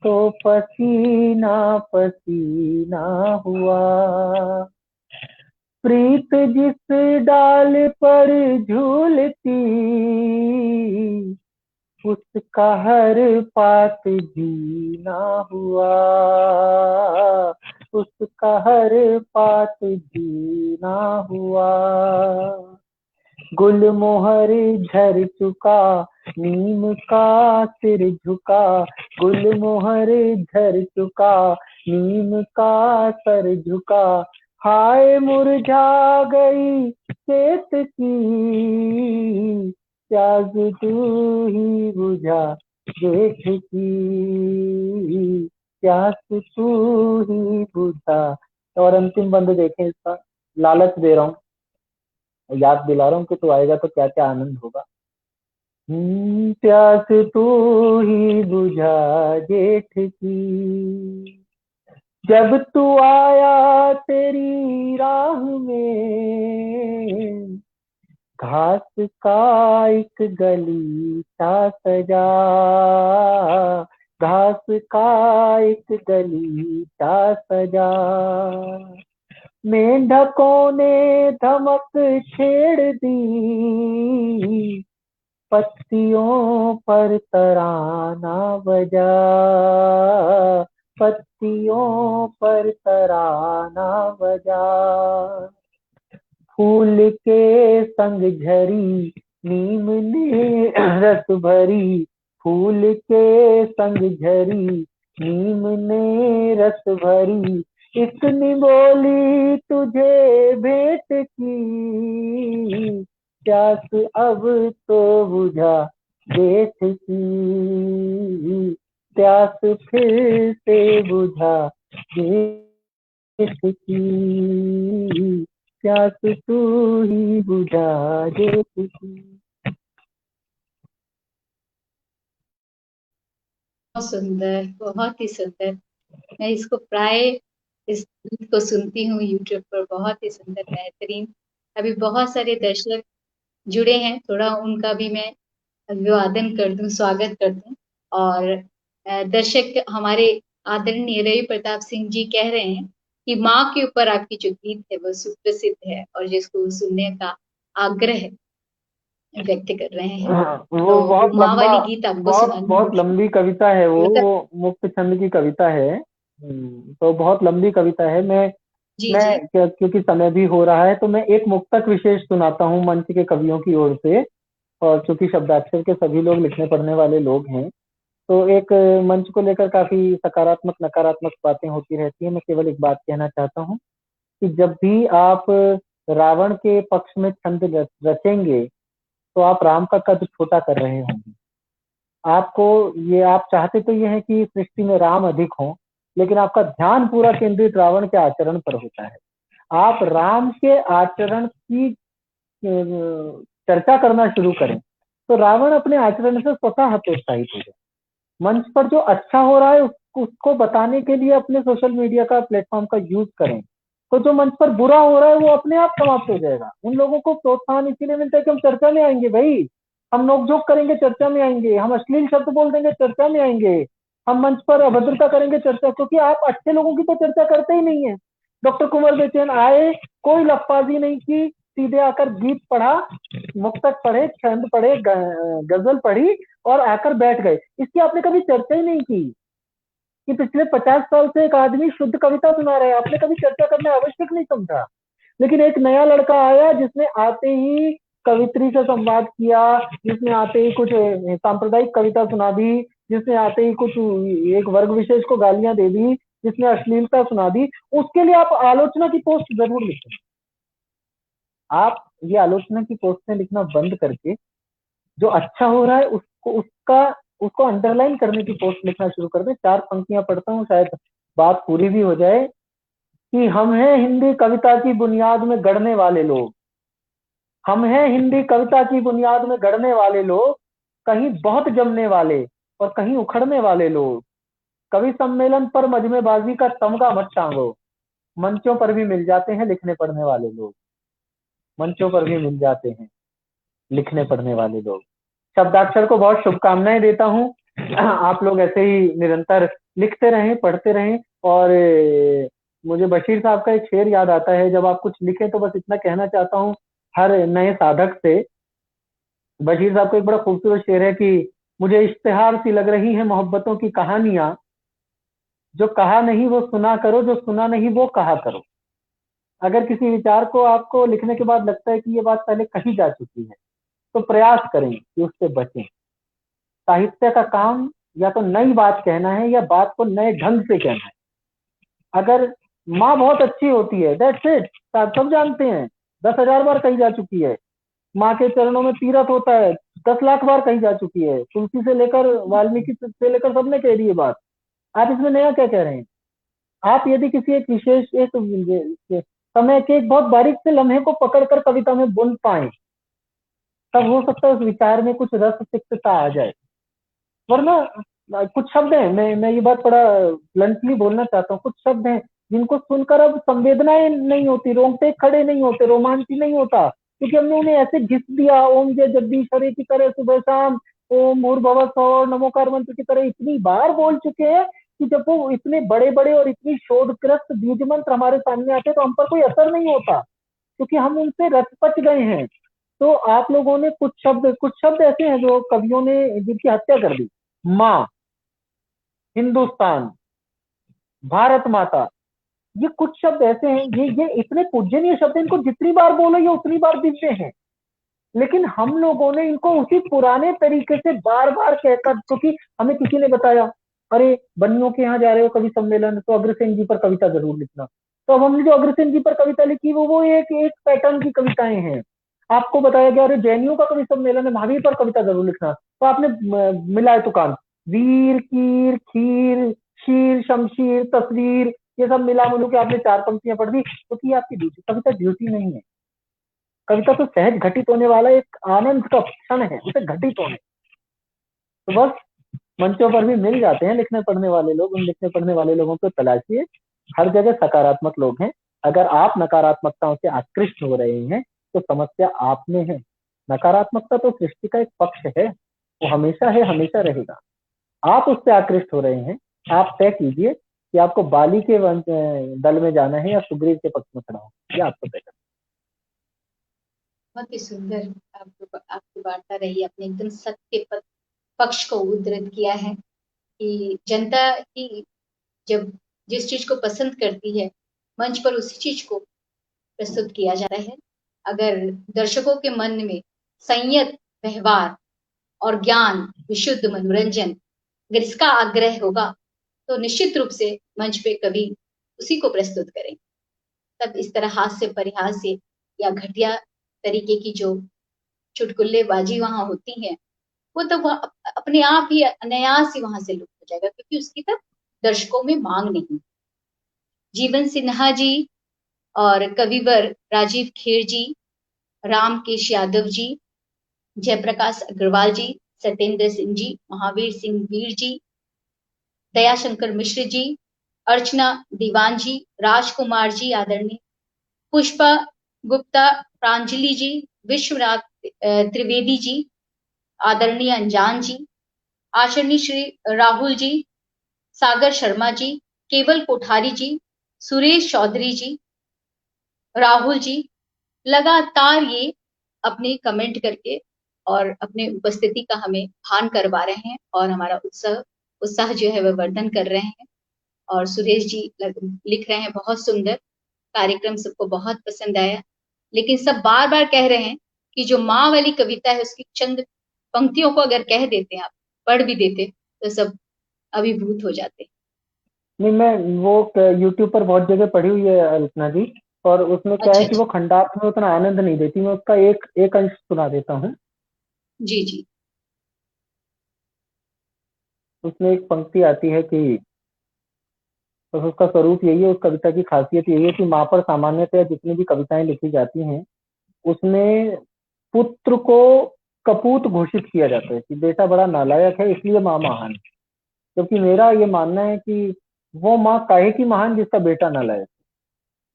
तो पसीना पसीना हुआ। प्रीत जिस डाल पर झूलती, उसका हर पात जीना हुआ, उसका हर पात जीना हुआ। गुलमोहर झर चुका, नीम का सिर झुका, गुलमोहर झर चुका, नीम का सर झुका। हाय मुरझा गई खेत की, प्यास तू ही बुझा जेठ की, प्यास तू ही बुझा। और अंतिम बंद देखें इसका। लालच दे रहा हूँ, याद दिला रहा हूँ कि तू आएगा तो क्या क्या आनंद होगा। प्यास तू ही बुझा जेठ की, जब तू आया तेरी राह में, घास का एक गलीचा सजा, घास का एक गलीचा सजा। मेंढकों ने धमक छेड़ दी, पत्तियों पर तराना बजा, पत्तियों पर तराना बजा। फूल के संग झरी नीम ने रस भरी, फूल के संग झरी नीम ने रस भरी, एक निमोली तुझे भेंट की, प्यास अब तो बुझा देश की, प्यास फिर से बुझा देश की, प्यास तू ही बुझा देश की। बहुत सुंदर, बहुत ही सुंदर। मैं इसको प्राय इस गीत को सुनती हूँ यूट्यूब पर, बहुत ही सुंदर, बेहतरीन। अभी बहुत सारे दर्शक जुड़े हैं, थोड़ा उनका भी मैं अभिवादन कर दूं, स्वागत कर दूं। और दर्शक हमारे आदरणीय रवि प्रताप सिंह जी कह रहे हैं कि माँ के ऊपर आपकी जो गीत है वो सुप्रसिद्ध है, और जिसको सुनने का आग्रह व्यक्त कर रहे हैं। तो वो वो बहुत माँ लंबा, वाली गीत आपको बहुत सुनानी बहुत होगी। लंबी कविता है मतलब, वो मुक्त छंद की कविता है। तो बहुत लंबी कविता है। जी जी। मैं क्योंकि समय भी हो रहा है तो मैं एक मुक्तक विशेष सुनाता हूँ मंच के कवियों की ओर से। और चूंकि शब्दाक्षर के सभी लोग लिखने पढ़ने वाले लोग हैं, तो एक मंच को लेकर काफी सकारात्मक नकारात्मक बातें होती रहती है। मैं केवल एक बात कहना चाहता हूँ कि जब भी आप रावण के पक्ष में छंद रचेंगे तो आप राम का कद छोटा कर रहे होंगे। आपको ये, आप चाहते तो ये है कि सृष्टि में राम अधिक हो, लेकिन आपका ध्यान पूरा केंद्रित रावण के आचरण पर होता है। आप राम के आचरण की चर्चा करना शुरू करें तो रावण अपने आचरण से स्वतः हतोत्साहित हो जाए। मंच पर जो अच्छा हो रहा है उसको बताने के लिए अपने सोशल मीडिया का प्लेटफॉर्म का यूज करें, तो जो मंच पर बुरा हो रहा है वो अपने आप समाप्त हो जाएगा। उन लोगों को प्रोत्साहन इसीलिए मिलता है कि हम चर्चा में आएंगे भाई, हम नोकझोंक करेंगे चर्चा में आएंगे, हम अश्लील शब्द बोल देंगे चर्चा में आएंगे, हम मंच पर अभद्रता करेंगे चर्चा, क्योंकि आप अच्छे लोगों की तो चर्चा करते ही नहीं है। डॉक्टर कुंवर बेचैन आए, कोई लफाजी नहीं की, सीधे आकर गीत पढ़ा, मुक्तक पढ़े, छंद पढ़े, गजल पढ़ी और आकर बैठ गए। इसकी आपने कभी चर्चा ही नहीं की कि पिछले 50 साल से एक आदमी शुद्ध कविता सुना रहा है, आपने कभी चर्चा करना आवश्यक नहीं समझा। लेकिन एक नया लड़का आया जिसने आते ही कवित्री से संवाद किया, जिसने आते ही कुछ सांप्रदायिक कविता सुना दी, जिसने आते ही कुछ एक वर्ग विशेष को गालियां दे दी, जिसने अश्लीलता सुना दी, उसके लिए आप आलोचना की पोस्ट जरूर लिखें। आप ये आलोचना की पोस्टें लिखना बंद करके जो अच्छा हो रहा है उसको अंडरलाइन करने की पोस्ट लिखना शुरू कर दें। 4 पंक्तियां पढ़ता हूँ, शायद बात पूरी भी हो जाए। कि हम हैं हिंदी कविता की बुनियाद में गढ़ने वाले लोग, हम हैं हिंदी कविता की बुनियाद में गढ़ने वाले लोग, कहीं बहुत जमने वाले और कहीं उखड़ने वाले लोग। कवि सम्मेलन पर मजमेबाजी का तमगा मत टांगो, मंचों पर भी मिल जाते हैं लिखने पढ़ने वाले लोग, मंचों पर भी मिल जाते हैं लिखने पढ़ने वाले लोग। शब्दाक्षर को बहुत शुभकामनाएं देता हूँ। आप लोग ऐसे ही निरंतर लिखते रहें, पढ़ते रहें। और मुझे बशीर साहब का एक शेर याद आता है, जब आप कुछ लिखें तो बस इतना कहना चाहता हूँ हर नए साधक से। बशीर साहब का एक बड़ा खूबसूरत शेर है कि मुझे इश्तिहार सी लग रही है मोहब्बतों की कहानियां, जो कहा नहीं वो सुना करो, जो सुना नहीं वो कहा करो। अगर किसी विचार को आपको लिखने के बाद लगता है कि ये बात पहले कही जा चुकी है, तो प्रयास करें कि उससे बचें। साहित्य का काम या तो नई बात कहना है या बात को नए ढंग से कहना है। अगर माँ बहुत अच्छी होती है, दैट्स इट, सब जानते हैं, 10,000 बार कही जा चुकी है। माँ के चरणों में तीरथ होता है, 10 लाख बार कही जा चुकी है। तुलसी से लेकर वाल्मीकि से लेकर सबने कह दी है बात। आप इसमें नया क्या कह रहे हैं? आप यदि किसी एक विशेष एक समय के एक बहुत बारीक से लम्हे को पकड़कर कविता में बुन पाए, तब हो सकता है उस विचार में कुछ रस तिक्तता आ जाए। वरना कुछ शब्द हैं, मैं ये बात बड़ा ब्लंटली बोलना चाहता हूँ, कुछ शब्द हैं जिनको सुनकर अब संवेदनाएं नहीं होती, रोंगटे खड़े नहीं होते, रोमांच नहीं होता, क्योंकि हमने उन्हें ऐसे घिस दिया। ओम जय जगदीश हरे की तरह सुबह शाम, ओम भूर्भुवः स्वः नमोकार मंत्र की तरह इतनी बार बोल चुके हैं कि जब वो इतने बड़े बड़े और इतनी शोधग्रस्त बीज मंत्र हमारे सामने आते तो हम पर कोई असर नहीं होता, क्योंकि हम उनसे रच पच गए हैं। तो आप लोगों ने कुछ शब्द ऐसे हैं जो कवियों ने जिनकी हत्या कर दी। माँ, हिंदुस्तान, भारत माता, ये कुछ शब्द ऐसे हैं, ये इतने पूजनीय शब्द हैं, इनको जितनी बार बोलो ये उतनी बार दिव्य हैं। लेकिन हम लोगों ने इनको उसी पुराने तरीके से बार बार कहकर, क्योंकि हमें किसी ने बताया, अरे बन्नों के यहाँ जा रहे हो कवि सम्मेलन तो अग्रसेन जी पर कविता जरूर लिखना। तो अब हमने जो अग्रसेन जी पर कविता लिखी वो एक एक पैटर्न की कविताएं हैं। आपको बताया गया अरे जैनियों का कवि सम्मेलन है, महावीर पर कविता जरूर लिखना, तो आपने मिलाए तो कान, वीर कीर खीर शीर शमशीर तस्वीर, ये सब मिला मिलू के आपने चार पंक्तियां पढ़ दी, क्योंकि ये आपकी ड्यूटी, कविता ड्यूटी नहीं है। कविता तो सहज घटित होने वाला एक आनंद का क्षण है, उसे घटित होने, तो बस मंचों पर भी मिल जाते हैं लिखने पढ़ने वाले लोग। उन लिखने पढ़ने वाले लोगों को तलाशिए, हर जगह सकारात्मक लोग हैं। अगर आप नकारात्मकताओं से आकृष्ट हो रहे हैं तो समस्या आप में है। नकारात्मकता तो सृष्टि का एक पक्ष है, वो हमेशा है, हमेशा रहेगा। आप उससे आकृष्ट हो रहे हैं, आप तय कीजिए कि आपको बाली के दल में जाना है या सुग्रीव के पक्ष में खड़ा हो, ये आपको तय करना। बहुत ही सुंदर आपकी वार्ता रही, अपने एकदम सत्य पक्ष को उद्धृत किया है कि जनता ही जब जिस चीज को पसंद करती है मंच पर उसी चीज को प्रस्तुत किया जाता है। अगर दर्शकों के मन में संयत व्यवहार और ज्ञान विशुद्ध मनोरंजन अगर इसका आग्रह होगा तो निश्चित रूप से मंच पे कवि उसी को प्रस्तुत करेंगे। तब इस तरह हास्य परिहास्य या घटिया तरीके की जो चुटकुल्लेबाजी वहां होती है वो तो वह अपने आप ही अनायास ही वहां से लुप्त हो जाएगा, क्योंकि उसकी तब दर्शकों में मांग नहीं। जीवन सिन्हा जी और कविवर राजीव खेर जी, रामकेश यादव जी, जयप्रकाश अग्रवाल जी, सत्येंद्र सिंह जी, महावीर सिंह वीर जी, दयाशंकर मिश्र जी, अर्चना दीवान जी, राजकुमार जी आदरणीय, पुष्पा गुप्ता, प्रांजलि जी, विश्वनाथ त्रिवेदी जी, आदरणीय अनजान जी, आचरणीय श्री राहुल जी, सागर शर्मा जी, केवल कोठारी जी, सुरेश चौधरी जी, राहुल जी, लगातार ये अपने कमेंट करके और अपने उपस्थिति का हमें भान करवा रहे हैं और हमारा उत्साह जो है वह वर्धन कर रहे हैं। और सुरेश जी लिख रहे हैं बहुत सुंदर, कार्यक्रम सबको बहुत पसंद आया। लेकिन सब बार बार कह रहे हैं कि जो माँ वाली कविता है उसकी चंद पंक्तियों को अगर कह देते आप, पढ़ भी देते तो सब अभिभूत हो जाते। नहीं, मैं वो यूट्यूब पर बहुत जगह पढ़ी हुई है अल्पना जी, और उसमें क्या अच्छा है कि अच्छा। वो खंडार्थ में उतना आनंद नहीं देती। मैं उसका एक एक अंश सुना देता हूँ। जी जी। उसमें एक पंक्ति आती है कि, तो उसका स्वरूप यही है, उस कविता की खासियत यही है कि माँ पर सामान्यतः जितनी भी कविताएं लिखी जाती हैं उसमें पुत्र को कपूत घोषित किया जाता है कि बेटा बड़ा नालायक है इसलिए माँ महान है। जबकि मेरा ये मानना है कि वो माँ काहे की महान जिसका बेटा नालायक है।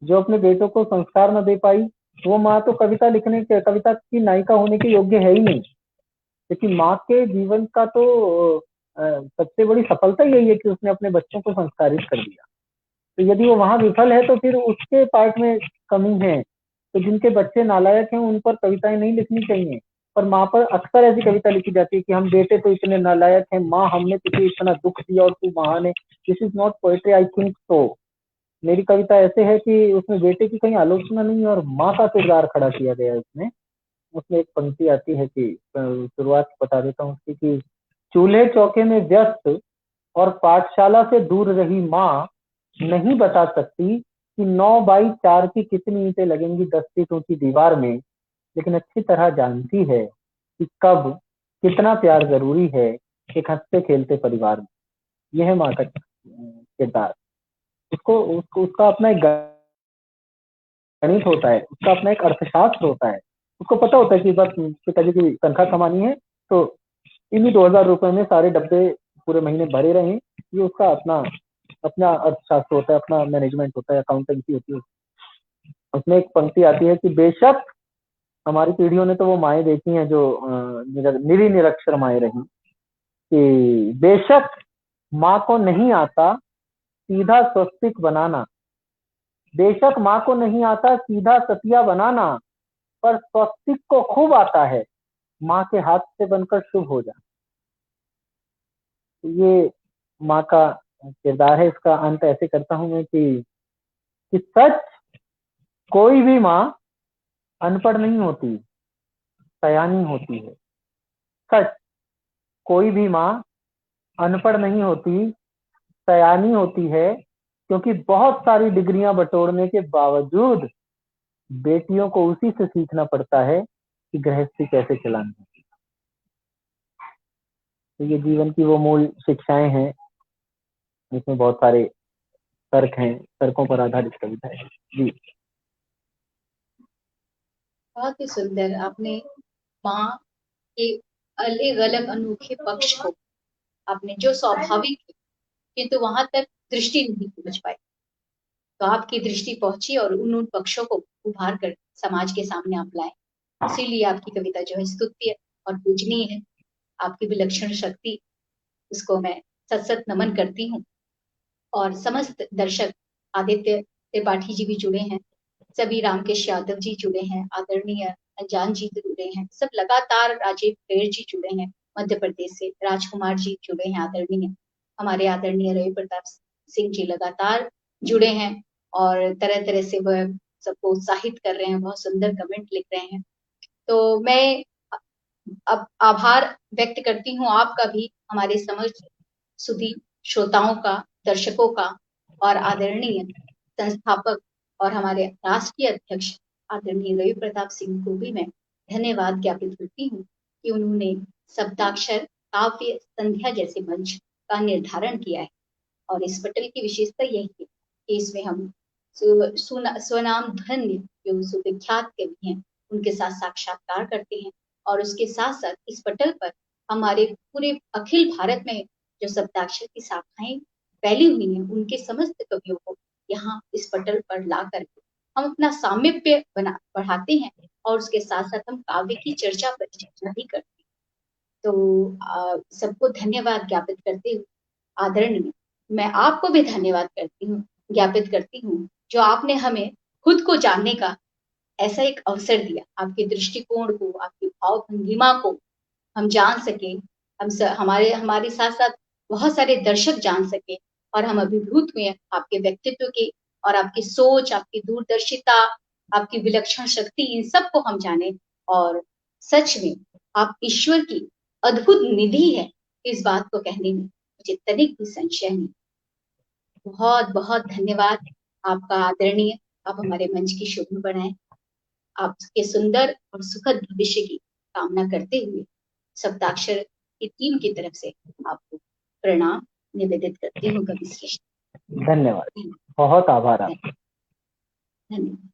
जो अपने बेटों को संस्कार न दे पाई वो माँ तो कविता लिखने के, कविता की नायिका होने के योग्य है ही नहीं। क्योंकि माँ के जीवन का तो सबसे बड़ी सफलता यही है कि उसने अपने बच्चों को संस्कारित कर दिया। तो यदि वो वहां विफल है तो फिर उसके पार्ट में कमी है। तो जिनके बच्चे नालायक हैं उन पर कविताएं नहीं लिखनी चाहिए, पर माँ पर अक्सर ऐसी कविता लिखी जाती है कि हम बेटे तो इतने नालायक हैं, माँ हमने तुझे इतना दुख दिया और तू महान है। This is not poetry, I think तो मेरी कविता ऐसे है कि उसमें बेटे की कहीं आलोचना नहीं है और माँ का किरदार खड़ा किया गया है उसमें। उसमें एक पंक्ति आती है कि, शुरुआत बता देता हूँ उसकी, कि चूल्हे चौके में व्यस्त और पाठशाला से दूर रही माँ नहीं बता सकती कि 9 बाई 4 की कितनी ईंटें लगेंगी 10 फीट ऊंची दीवार में, लेकिन अच्छी तरह जानती है कि कब कितना प्यार जरूरी है एक हंसते खेलते परिवार में। यह है माँ का किरदार। उसको उसका अपना एक गणित होता है, उसका अपना एक अर्थशास्त्र होता है। उसको पता होता है कि बस पिताजी की तनख्वाह कमानी है तो इन्हीं 2,000 रुपए में सारे डब्बे पूरे महीने भरे रहे। ये उसका अपना अपना अर्थशास्त्र होता है, अपना मैनेजमेंट होता है, अकाउंटेंसी होती है। उसमें एक पंक्ति आती है कि बेशक हमारी पीढ़ियों ने तो वो माएँ देखी हैं जो निरक्षर माएँ रही, कि बेशक माँ को नहीं आता सीधा स्वस्तिक बनाना, बेशक माँ को नहीं आता सीधा सतिया बनाना, पर स्वस्तिक को खूब आता है माँ के हाथ से बनकर शुभ हो जाए। ये माँ का किरदार है। इसका अंत ऐसे करता हूँ मैं कि कि सच कोई भी माँ अनपढ़ नहीं होती, सयानी होती है। सच कोई भी माँ अनपढ़ नहीं होती, सयानी होती है, क्योंकि बहुत सारी डिग्रियां बटोरने के बावजूद बेटियों को उसी से सीखना पड़ता है कि गृहस्थी कैसे चलानी है। तो ये जीवन की वो मूल शिक्षाएं हैं, जिसमें बहुत सारे तर्क हैं, तर्कों पर आधारित कविता है जी। बहुत ही सुंदर। आपने माँ के अलग अलग अनोखे पक्ष को आपने, जो स्वाभाविक है किंतु वहां तक दृष्टि नहीं पहुंच पाई, तो आपकी दृष्टि पहुंची और उन पक्षों को उभार कर समाज के सामने आप लाए। इसीलिए आपकी कविता जो है स्तुत्य और पूजनीय है। आपकी विलक्षण शक्ति, उसको मैं सत सत नमन करती हूँ। और समस्त दर्शक, आदित्य त्रिपाठी जी भी जुड़े हैं, सभी रामकेश यादव जी जुड़े हैं, आदरणीय अनजान जी जुड़े हैं, सब लगातार, राजीव पेड़ जी जुड़े हैं मध्य प्रदेश से, राजकुमार जी जुड़े हैं आदरणीय, हमारे आदरणीय रवि प्रताप सिंह जी लगातार जुड़े हैं और तरह तरह से वह सबको उत्साहित कर रहे हैं, बहुत सुंदर कमेंट लिख रहे हैं। तो मैं अब आभार व्यक्त करती हूँ आपका भी, हमारे समझ सुधी श्रोताओं का, दर्शकों का, और आदरणीय संस्थापक और हमारे राष्ट्रीय अध्यक्ष आदरणीय रवि प्रताप सिंह को भी मैं धन्यवाद ज्ञापित करती हूँ कि उन्होंने सप्ताक्षर काव्य संध्या जैसे मंच का निर्धारण किया है। और इस पटल की विशेषता यही है कि इसमें हम स्वनाम धन्य जो सुविख्यात कवि हैं उनके साथ साक्षात्कार करते हैं, और उसके साथ साथ इस पटल पर हमारे पूरे अखिल भारत में जो सप्ताक्षर की शाखाएं फैली हुई हैं उनके समस्त कवियों को यहाँ इस पटल पर ला करके हम अपना सामीप्य बना बढ़ाते हैं, और उसके साथ साथ हम काव्य की चर्चा परिचर्चा भी करते हैं। तो सबको धन्यवाद ज्ञापित करते हुए आदरणीय, मैं आपको भी धन्यवाद करती हूँ, ज्ञापित करती हूँ, जो आपने हमें खुद को जानने का ऐसा एक अवसर दिया। आपके दृष्टिकोण को, आपकी भाव भंगिमा को हम जान सके, हमारे हमारे साथ साथ बहुत सारे दर्शक जान सके, और हम अभिभूत हुए आपके व्यक्तित्व के, और आपकी सोच, आपकी दूरदर्शिता, आपकी विलक्षण शक्ति, इन सब को हम जाने। और सच में आप ईश्वर की अद्भुत निधि है, इस बात को कहने में मुझे तनिक भी संशय नहीं। बहुत बहुत धन्यवाद आपका आदरणीय। आप हमारे मंच की शोभा बढ़ाएं। आपके सुंदर और सुखद भविष्य की कामना करते हुए सप्ताक्षर की टीम की तरफ से आपको प्रणाम निवेदित करती हूँ। कवि श्रेष्ठ, धन्यवाद, बहुत आभार आपका। धन्यवाद।